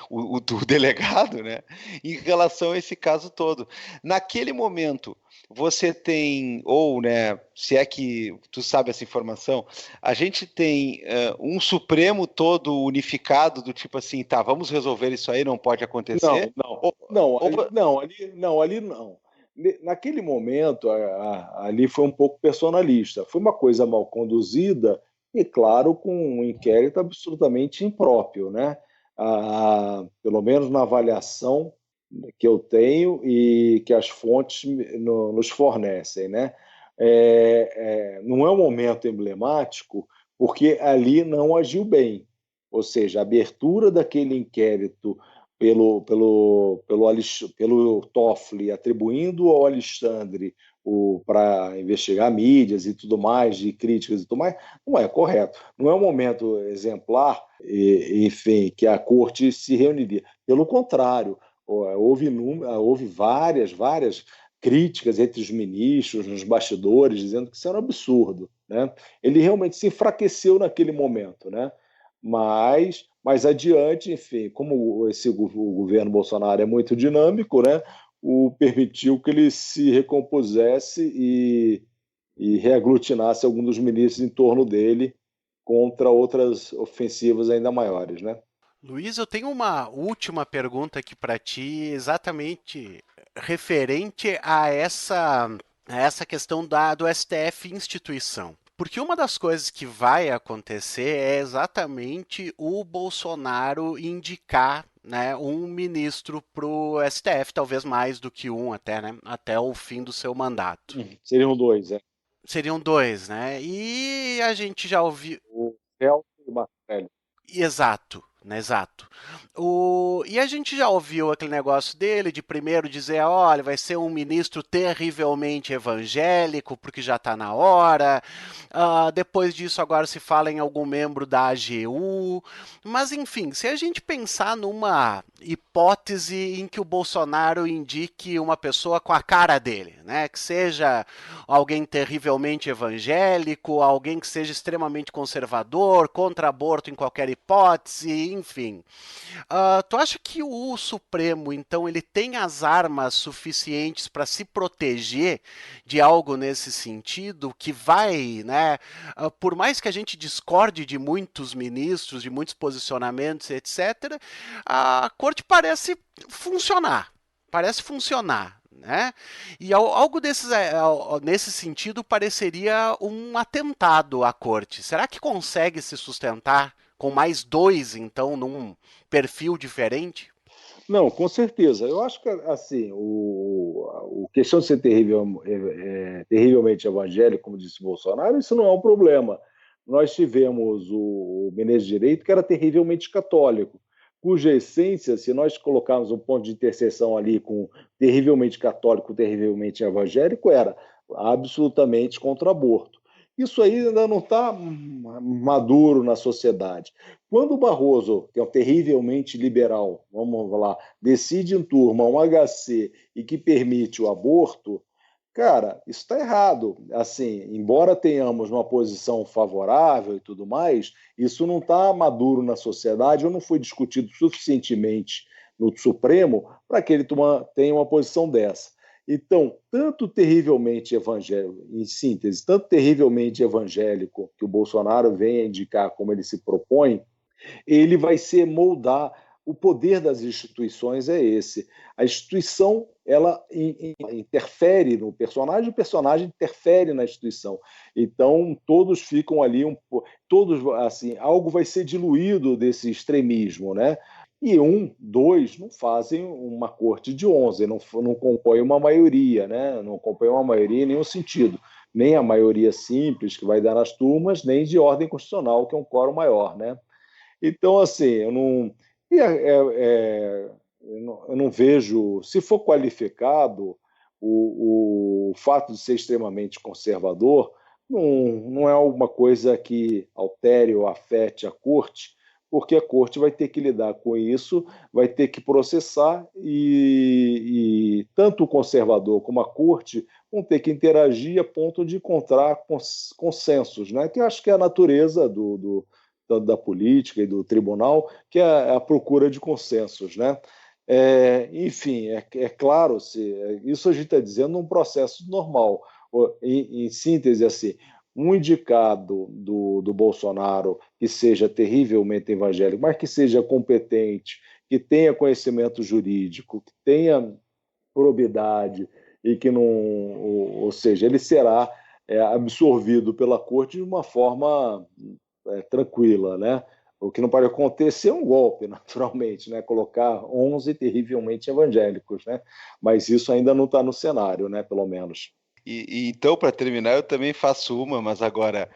do delegado, né, em relação a esse caso todo. Naquele momento, você tem, ou, né, se é que tu sabe essa informação, a gente tem um Supremo todo unificado do tipo assim, tá, vamos resolver isso aí, não pode acontecer? Ali não. Naquele momento, ali foi um pouco personalista. Foi uma coisa mal conduzida e, claro, com um inquérito absolutamente impróprio, né? Pelo menos na avaliação que eu tenho e que as fontes nos fornecem, né? Não é um momento emblemático porque ali não agiu bem, ou seja, a abertura daquele inquérito pelo Toffoli, atribuindo ao Alexandre para investigar mídias e tudo mais, de críticas e tudo mais, não é correto. Não é um momento exemplar, enfim, que a corte se reuniria. Pelo contrário, houve várias críticas entre os ministros, nos bastidores, dizendo que isso era um absurdo, né? Ele realmente se enfraqueceu naquele momento, né? Mas mais adiante, enfim, como o governo Bolsonaro é muito dinâmico, né? Permitiu que ele se recompusesse e reaglutinasse alguns dos ministros em torno dele contra outras ofensivas ainda maiores, né? Luiz, eu tenho uma última pergunta aqui para ti, exatamente referente a essa questão do STF instituição. Porque uma das coisas que vai acontecer é exatamente o Bolsonaro indicar, né, um ministro para o STF, talvez mais do que um até, né, até o fim do seu mandato. Seriam dois, Seriam dois, né? E a gente já ouviu... O Celso e o Marcelo. Exato. Exato. E a gente já ouviu aquele negócio dele de primeiro dizer, olha, vai ser um ministro terrivelmente evangélico, porque já está na hora. Depois disso, agora se fala em algum membro da AGU. Mas, enfim, se a gente pensar numa hipótese em que o Bolsonaro indique uma pessoa com a cara dele, né? Que seja alguém terrivelmente evangélico, alguém que seja extremamente conservador, contra aborto em qualquer hipótese, enfim. Tu acha que o Supremo, então, ele tem as armas suficientes para se proteger de algo nesse sentido, que vai, né, por mais que a gente discorde de muitos ministros, de muitos posicionamentos, etc., a corte parece funcionar, né? E algo nesse sentido pareceria um atentado à corte. Será que consegue se sustentar com mais dois, então, num perfil diferente? Não, com certeza. Eu acho que, assim, o questão de ser terrivelmente evangélico, como disse o Bolsonaro, isso não é um problema. nós tivemos o ministro de Direito, que era terrivelmente católico, cuja essência, se nós colocarmos um ponto de interseção ali com terrivelmente católico, terrivelmente evangélico, era absolutamente contra o aborto. Isso aí ainda não está maduro na sociedade. Quando o Barroso, que é um terrivelmente liberal, vamos lá, decide em turma um HC e que permite o aborto, cara, isso está errado. Assim, embora tenhamos uma posição favorável e tudo mais, isso não está maduro na sociedade ou não foi discutido suficientemente no Supremo para que ele tenha uma posição dessa. Então, tanto terrivelmente evangélico, em síntese, tanto terrivelmente evangélico que o Bolsonaro vem a indicar como ele se propõe, ele vai ser moldar. O poder das instituições é esse. A instituição, ela interfere no personagem, o personagem interfere na instituição. Então, todos ficam ali, todos, assim, algo vai ser diluído desse extremismo, né? E dois não fazem uma corte de 11, não compõem uma maioria, né? Não compõem uma maioria em nenhum sentido. Nem a maioria simples, que vai dar nas turmas, nem de ordem constitucional, que é um quórum maior, né? Então, assim, eu não vejo, se for qualificado, o fato de ser extremamente conservador não é uma coisa que altere ou afete a corte, porque a corte vai ter que lidar com isso, vai ter que processar e tanto o conservador como a corte vão ter que interagir a ponto de encontrar consensos, né? Que eu acho que é a natureza da política e do tribunal, que é a procura de consensos, né? Enfim, é claro, isso a gente está dizendo num processo normal. Em síntese, assim, um indicado do Bolsonaro que seja terrivelmente evangélico, mas que seja competente, que tenha conhecimento jurídico, que tenha probidade e que não, ou seja, ele será absorvido pela corte de uma forma tranquila, né? O que não pode acontecer é um golpe, naturalmente, né? Colocar 11 terrivelmente evangélicos, né? Mas isso ainda não está no cenário, né? Pelo menos. Então, para terminar, eu também faço uma, mas agora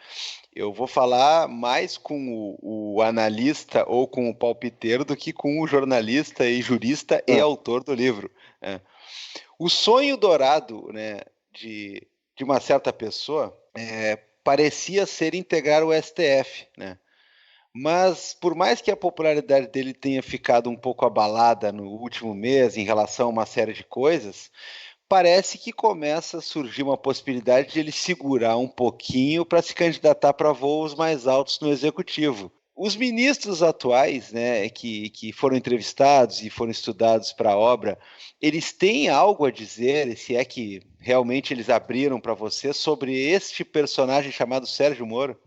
eu vou falar mais com o analista ou com o palpiteiro do que com o jornalista e jurista e autor do livro. O sonho dourado, né, de uma certa pessoa parecia ser integrar o STF, né? Mas por mais que a popularidade dele tenha ficado um pouco abalada no último mês em relação a uma série de coisas, parece que começa a surgir uma possibilidade de ele segurar um pouquinho para se candidatar para voos mais altos no executivo. Os ministros atuais, né, que foram entrevistados e foram estudados para a obra, eles têm algo a dizer, se é que realmente eles abriram para você, sobre este personagem chamado Sérgio Moro?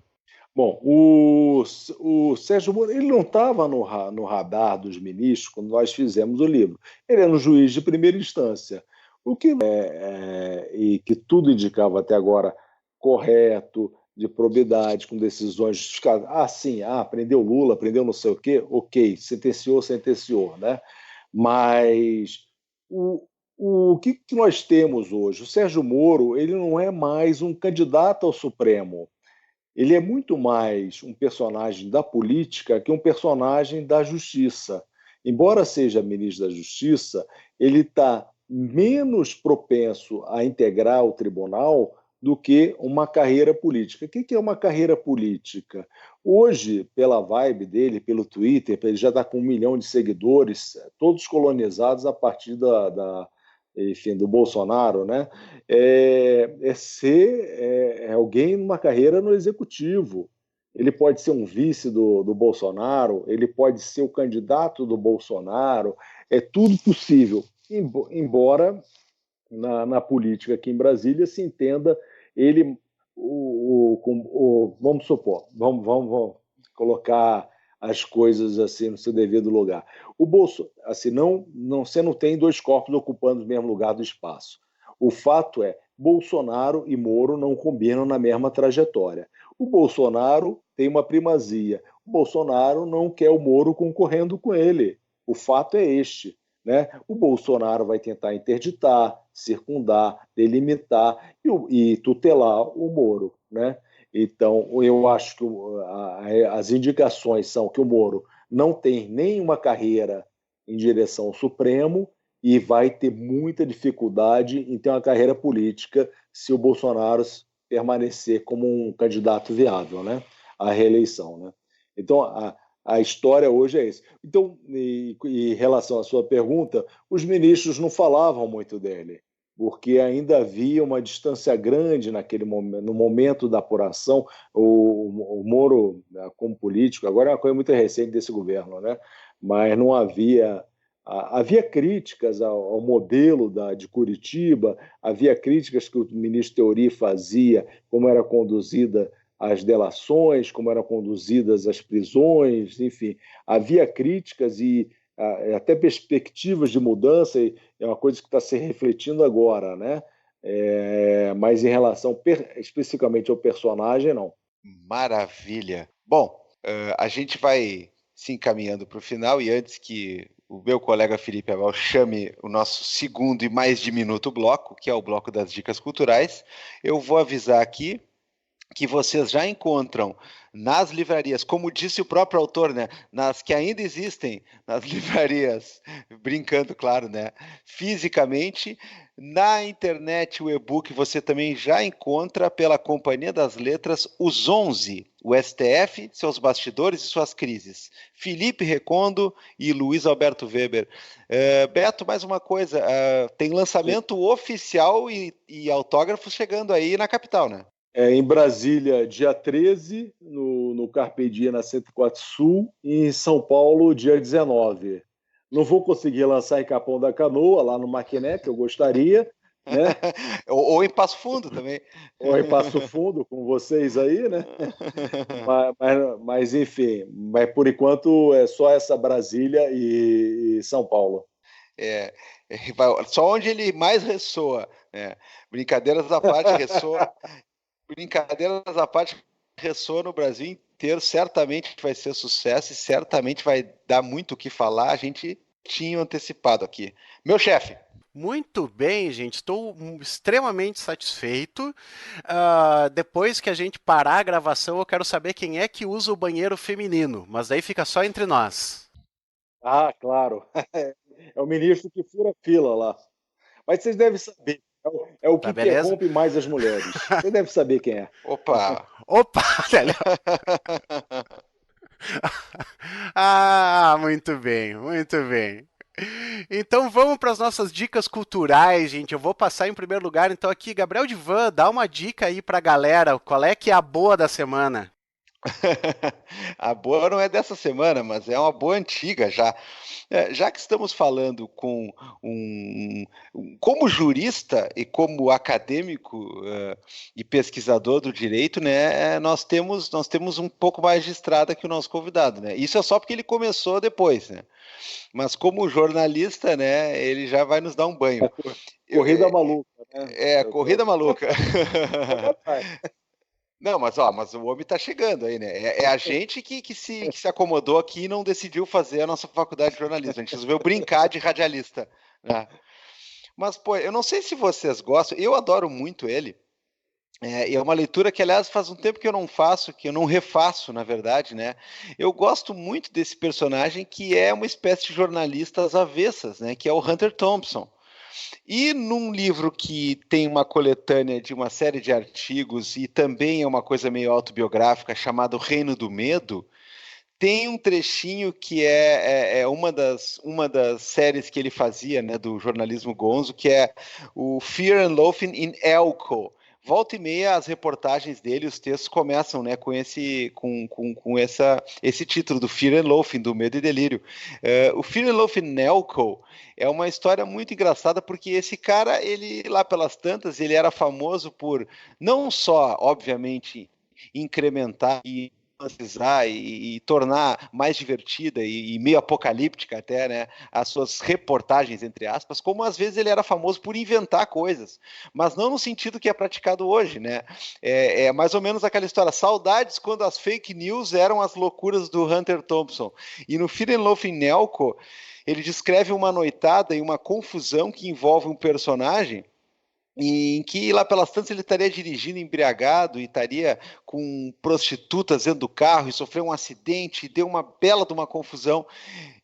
Bom, o Sérgio Moro, ele não estava no radar dos ministros quando nós fizemos o livro. Ele era um juiz de primeira instância. O que e que tudo indicava até agora correto, de probidade, com decisões justificadas. Sim, prendeu Lula, prendeu não sei o quê, ok, sentenciou, né? Mas o que nós temos hoje? O Sérgio Moro, ele não é mais um candidato ao Supremo. Ele é muito mais um personagem da política que um personagem da justiça. Embora seja ministro da Justiça, ele está menos propenso a integrar o tribunal do que uma carreira política. O que é uma carreira política? Hoje, pela vibe dele, pelo Twitter, ele já está com 1 milhão de seguidores, todos colonizados a partir do Bolsonaro, né? Ser alguém numa carreira no executivo. Ele pode ser um vice do Bolsonaro, ele pode ser o candidato do Bolsonaro, é tudo possível. Embora na política aqui em Brasília se entenda ele, vamos supor, vamos colocar as coisas assim no seu devido lugar. O assim, você não tem dois corpos ocupando o mesmo lugar do espaço. O fato é, Bolsonaro e Moro não combinam na mesma trajetória. O Bolsonaro tem uma primazia. O Bolsonaro não quer o Moro concorrendo com ele. O fato é este. Né? O Bolsonaro vai tentar interditar, circundar, delimitar e tutelar o Moro. Né? Então, eu acho que as indicações são que o Moro não tem nenhuma carreira em direção ao Supremo e vai ter muita dificuldade em ter uma carreira política se o Bolsonaro permanecer como um candidato viável, né, à reeleição, né? Então, a história hoje é isso. Então, em relação à sua pergunta, os ministros não falavam muito dele, porque ainda havia uma distância grande naquele momento, no momento da apuração. O Moro, como político, agora é uma coisa muito recente desse governo, né? Mas não havia críticas ao modelo de Curitiba, havia críticas que o ministro Teori fazia, como era conduzida as delações, como eram conduzidas as prisões, enfim, havia críticas e até perspectivas de mudança, é uma coisa que está se refletindo agora, né? Mas em relação especificamente ao personagem, não. Maravilha. Bom, a gente vai se encaminhando para o final, e antes que o meu colega Felipe Abel chame o nosso segundo e mais diminuto bloco, que é o bloco das dicas culturais, eu vou avisar aqui que vocês já encontram nas livrarias, como disse o próprio autor, né, nas que ainda existem, nas livrarias, brincando, claro, né, fisicamente. Na internet, o e-book você também já encontra pela Companhia das Letras, Os 11, o STF, seus bastidores e suas crises. Felipe Recondo e Luiz Alberto Weber. Beto, mais uma coisa, tem lançamento oficial e autógrafos chegando aí na capital, né? Em Brasília, dia 13, no Carpe Diem, na 104 Sul, e em São Paulo, dia 19. Não vou conseguir lançar em Capão da Canoa, lá no Maquiné, que eu gostaria, né? ou em Passo Fundo também. Ou em Passo Fundo, com vocês aí, né? Mas enfim, mas por enquanto é só essa Brasília e São Paulo. Só onde ele mais ressoa. Brincadeiras à parte, ressoa. Brincadeiras à parte, ressoa no Brasil inteiro, certamente vai ser sucesso e certamente vai dar muito o que falar. A gente tinha antecipado aqui. Meu chefe. Muito bem, gente. Estou extremamente satisfeito. Depois que a gente parar a gravação, eu quero saber quem é que usa o banheiro feminino, mas daí fica só entre nós. Ah, claro. É o ministro que fura fila lá. Mas vocês devem saber. É o que corrompe mais as mulheres. Você deve saber quem é. Opa! Muito bem, muito bem. Então vamos para as nossas dicas culturais, gente. Eu vou passar em primeiro lugar, então aqui, Gabriel Divan, dá uma dica aí para a galera. Qual é que é a boa da semana? A boa não é dessa semana, mas é uma boa antiga já. Já que estamos falando com como jurista e como acadêmico e pesquisador do direito, né, nós temos um pouco mais de estrada que o nosso convidado, né? Isso é só porque ele começou depois, né? Mas como jornalista, né, ele já vai nos dar um banho. Corrida maluca, né? Corrida maluca. Não, mas o homem está chegando aí, né? É a gente que se acomodou aqui e não decidiu fazer a nossa faculdade de jornalismo. A gente resolveu brincar de radialista, né? Mas, pô, eu não sei se vocês gostam. Eu adoro muito ele. E é uma leitura que, aliás, faz um tempo que eu não faço, que eu não refaço, na verdade, né? Eu gosto muito desse personagem que é uma espécie de jornalista às avessas, né? Que é o Hunter Thompson. E num livro que tem uma coletânea de uma série de artigos e também é uma coisa meio autobiográfica, chamado Reino do Medo, tem um trechinho que é uma das séries que ele fazia, né, do jornalismo gonzo, que é o Fear and Loathing in Elko. Volta e meia, as reportagens dele, os textos começam, né, com esse título do Fear and Loathing, do Medo e Delírio. O Fear and Loathing in Elko é uma história muito engraçada, porque esse cara, ele lá pelas tantas, ele era famoso por não só, obviamente, incrementar e tornar mais divertida e meio apocalíptica até, né, as suas reportagens, entre aspas, como às vezes ele era famoso por inventar coisas, mas não no sentido que é praticado hoje, né? É mais ou menos aquela história, saudades quando as fake news eram as loucuras do Hunter Thompson. E no Fear and Loathing in Elko, ele descreve uma noitada e uma confusão que envolve um personagem em que lá pelas tantas ele estaria dirigindo embriagado e estaria com prostitutas dentro do carro e sofreu um acidente e deu uma bela de uma confusão.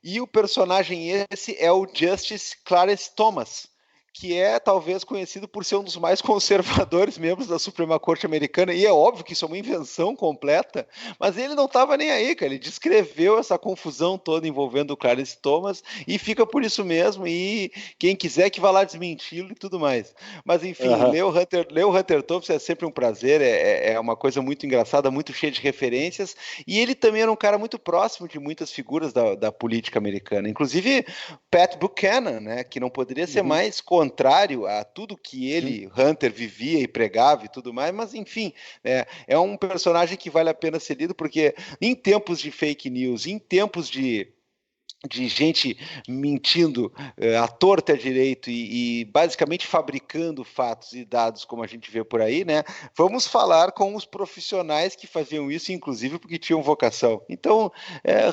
E o personagem esse é o Justice Clarence Thomas, que é talvez conhecido por ser um dos mais conservadores membros da Suprema Corte Americana, e é óbvio que isso é uma invenção completa, mas ele não estava nem aí, cara, ele descreveu essa confusão toda envolvendo o Clarence Thomas, e fica por isso mesmo, e quem quiser que vá lá desmenti-lo e tudo mais. Mas enfim, ler o Hunter Thompson é sempre um prazer, é uma coisa muito engraçada, muito cheia de referências, e ele também era um cara muito próximo de muitas figuras da política americana, inclusive Pat Buchanan, né, que não poderia ser mais contrário a tudo que ele, Hunter, vivia e pregava e tudo mais, mas enfim, é um personagem que vale a pena ser lido, porque em tempos de fake news, em tempos de gente mentindo à torta e à direito e basicamente fabricando fatos e dados como a gente vê por aí, né? Vamos falar com os profissionais que faziam isso, inclusive porque tinham vocação. Então,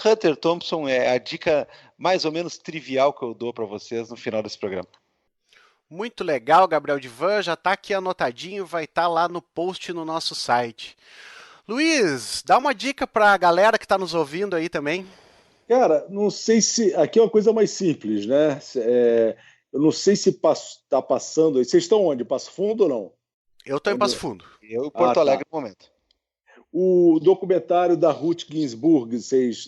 Hunter Thompson é a dica mais ou menos trivial que eu dou para vocês no final desse programa. Muito legal, Gabriel Divan, já está aqui anotadinho, vai estar lá no post no nosso site. Luiz, dá uma dica para a galera que está nos ouvindo aí também. Cara, não sei se... Aqui é uma coisa mais simples, né? Eu não sei se está passando... Vocês estão onde? Passo Fundo ou não? Eu estou em Passo Fundo. Eu em Porto Alegre no momento. O documentário da Ruth Ginsburg,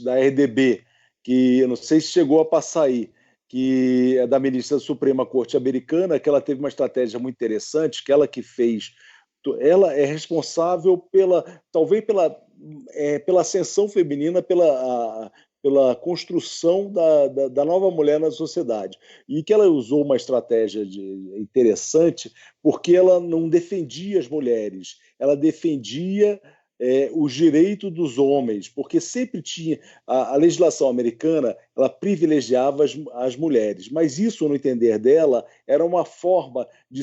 da RDB, que eu não sei se chegou a passar aí, que é da ministra da Suprema Corte Americana, que ela teve uma estratégia muito interessante, que ela que fez... Ela é responsável talvez pela ascensão feminina, pela construção da nova mulher na sociedade. E que ela usou uma estratégia interessante, porque ela não defendia as mulheres, ela defendia os direitos dos homens, porque sempre tinha... A legislação americana, ela privilegiava as mulheres, mas isso, no entender dela, era uma forma de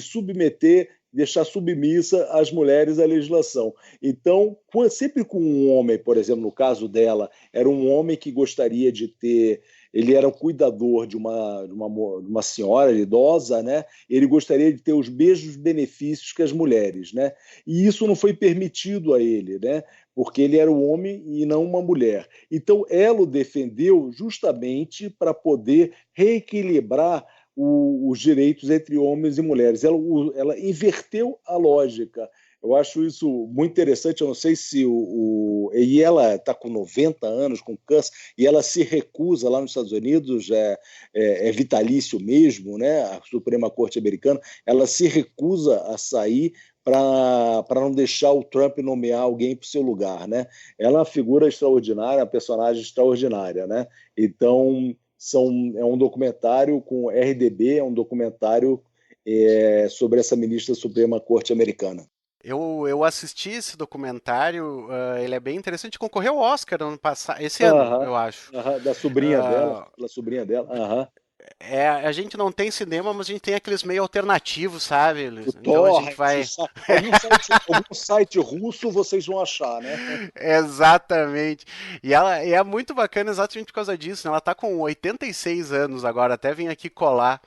deixar submissa as mulheres à legislação. Então, sempre com um homem, por exemplo, no caso dela, era um homem que gostaria de ter... Ele era o cuidador de uma senhora idosa, né? Ele gostaria de ter os mesmos benefícios que as mulheres, né? E isso não foi permitido a ele, né? Porque ele era um homem e não uma mulher. Então, ela o defendeu justamente para poder reequilibrar os direitos entre homens e mulheres. Ela inverteu a lógica. Eu acho isso muito interessante. Eu não sei se e ela está com 90 anos, com câncer, e ela se recusa lá nos Estados Unidos, é vitalício mesmo, né? A Suprema Corte Americana, ela se recusa a sair para não deixar o Trump nomear alguém para o seu lugar, né? Ela é uma figura extraordinária, uma personagem extraordinária, né? Então, é um documentário com RDB, é um documentário sobre essa ministra da Suprema Corte Americana. Eu assisti esse documentário, ele é bem interessante, concorreu ao Oscar ano passado, esse ano, eu acho. Da sobrinha dela, pela sobrinha dela. A gente não tem cinema, mas a gente tem aqueles meio alternativos, sabe? Então a gente vai... algum site russo vocês vão achar, né? Exatamente. E ela é muito bacana exatamente por causa disso, né? Ela tá com 86 anos agora, até vim aqui colar.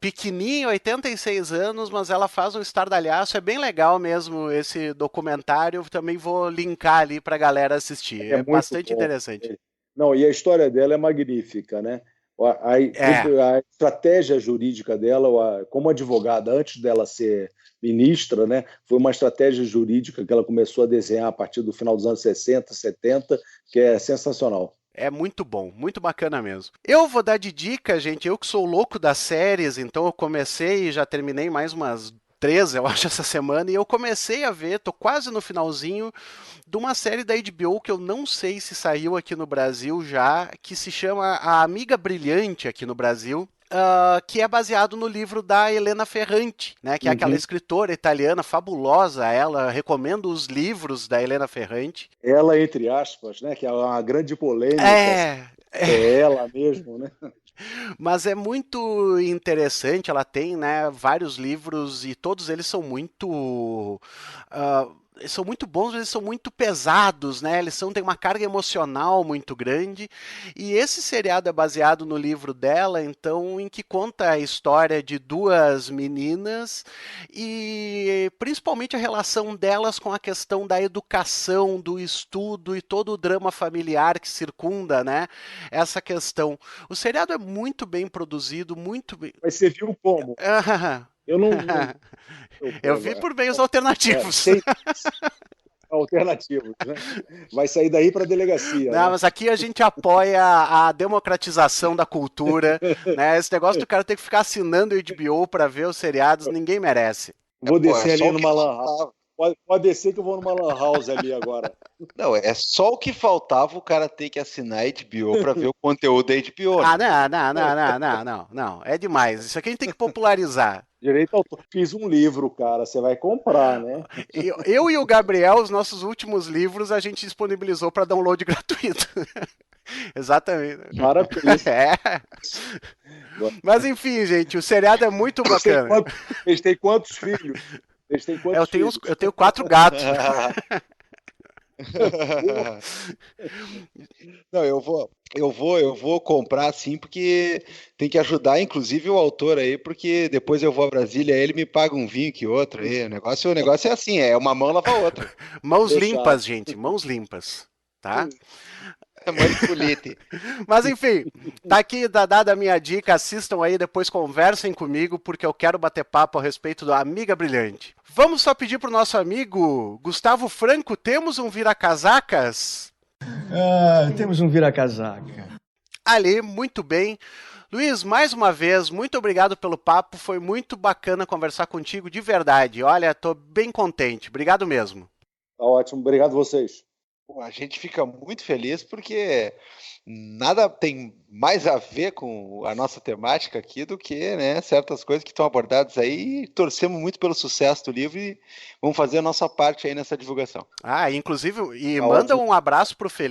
Pequenininho, 86 anos, mas ela faz um estardalhaço, é bem legal mesmo esse documentário, também vou linkar ali pra galera assistir, é bastante interessante. Não, e a história dela é magnífica, né? A estratégia jurídica dela, como advogada, antes dela ser ministra, né, foi uma estratégia jurídica que ela começou a desenhar a partir do final dos anos 60, 70, que é sensacional. É muito bom, muito bacana mesmo. Eu vou dar de dica, gente, eu que sou louco das séries, então eu comecei e já terminei mais umas 13, eu acho, essa semana, e eu comecei a ver, tô quase no finalzinho, de uma série da HBO que eu não sei se saiu aqui no Brasil já, que se chama A Amiga Brilhante aqui no Brasil. Que é baseado no livro da Elena Ferrante, né? Que é aquela escritora italiana fabulosa. Ela recomendo os livros da Elena Ferrante. Ela, entre aspas, né? Que é uma grande polêmica. É ela mesmo, né? Mas é muito interessante. Ela tem, né, vários livros e todos eles são muito são muito bons, mas eles são muito pesados, né? Têm uma carga emocional muito grande. E esse seriado é baseado no livro dela, então, em que conta a história de duas meninas e principalmente a relação delas com a questão da educação, do estudo e todo o drama familiar que circunda, né? Essa questão. O seriado é muito bem produzido, muito bem. Mas você viu como? Eu não. Eu vi por meios alternativos. Tem alternativos, né? Vai sair daí para a delegacia. Não, né? mas aqui a gente apoia a democratização da cultura, né? Esse negócio do cara ter que ficar assinando o HBO para ver os seriados, ninguém merece. Vou descer só ali o que numa lan house. Pode descer que eu vou numa lan house ali agora. Não, é só o que faltava o cara ter que assinar a HBO para ver o conteúdo da HBO. Ah, não. É demais. Isso aqui a gente tem que popularizar. Direito ao autor. Fiz um livro, cara. Você vai comprar, né? Eu e o Gabriel, os nossos últimos livros, a gente disponibilizou para download gratuito. Exatamente. Maravilhoso. É. Mas enfim, gente, o seriado é muito bacana. Eles têm quantos filhos? Eles têm quantos filhos? Eu tenho 4 gatos. Não, eu vou comprar sim, porque tem que ajudar, inclusive, o autor aí, porque depois eu vou a Brasília, ele me paga um vinho que outro aí. O negócio é assim, é uma mão lava a outra. Mãos Fechado. limpas, gente, mãos limpas, tá? Manipulite. Mas enfim, tá aqui dada a minha dica, assistam aí, depois conversem comigo, porque eu quero bater papo a respeito da Amiga Brilhante. Vamos só pedir pro nosso amigo Gustavo Franco, temos um vira-casacas? Temos um vira-casaca. Ali, muito bem. Luiz, mais uma vez, muito obrigado pelo papo, foi muito bacana conversar contigo, de verdade. Olha, tô bem contente, obrigado mesmo. Tá ótimo, obrigado a vocês. A gente fica muito feliz porque nada tem mais a ver com a nossa temática aqui do que, né, certas coisas que estão abordadas aí. Torcemos muito pelo sucesso do livro e vamos fazer a nossa parte aí nessa divulgação. Inclusive, Tá manda ótimo. um abraço pro Felipe.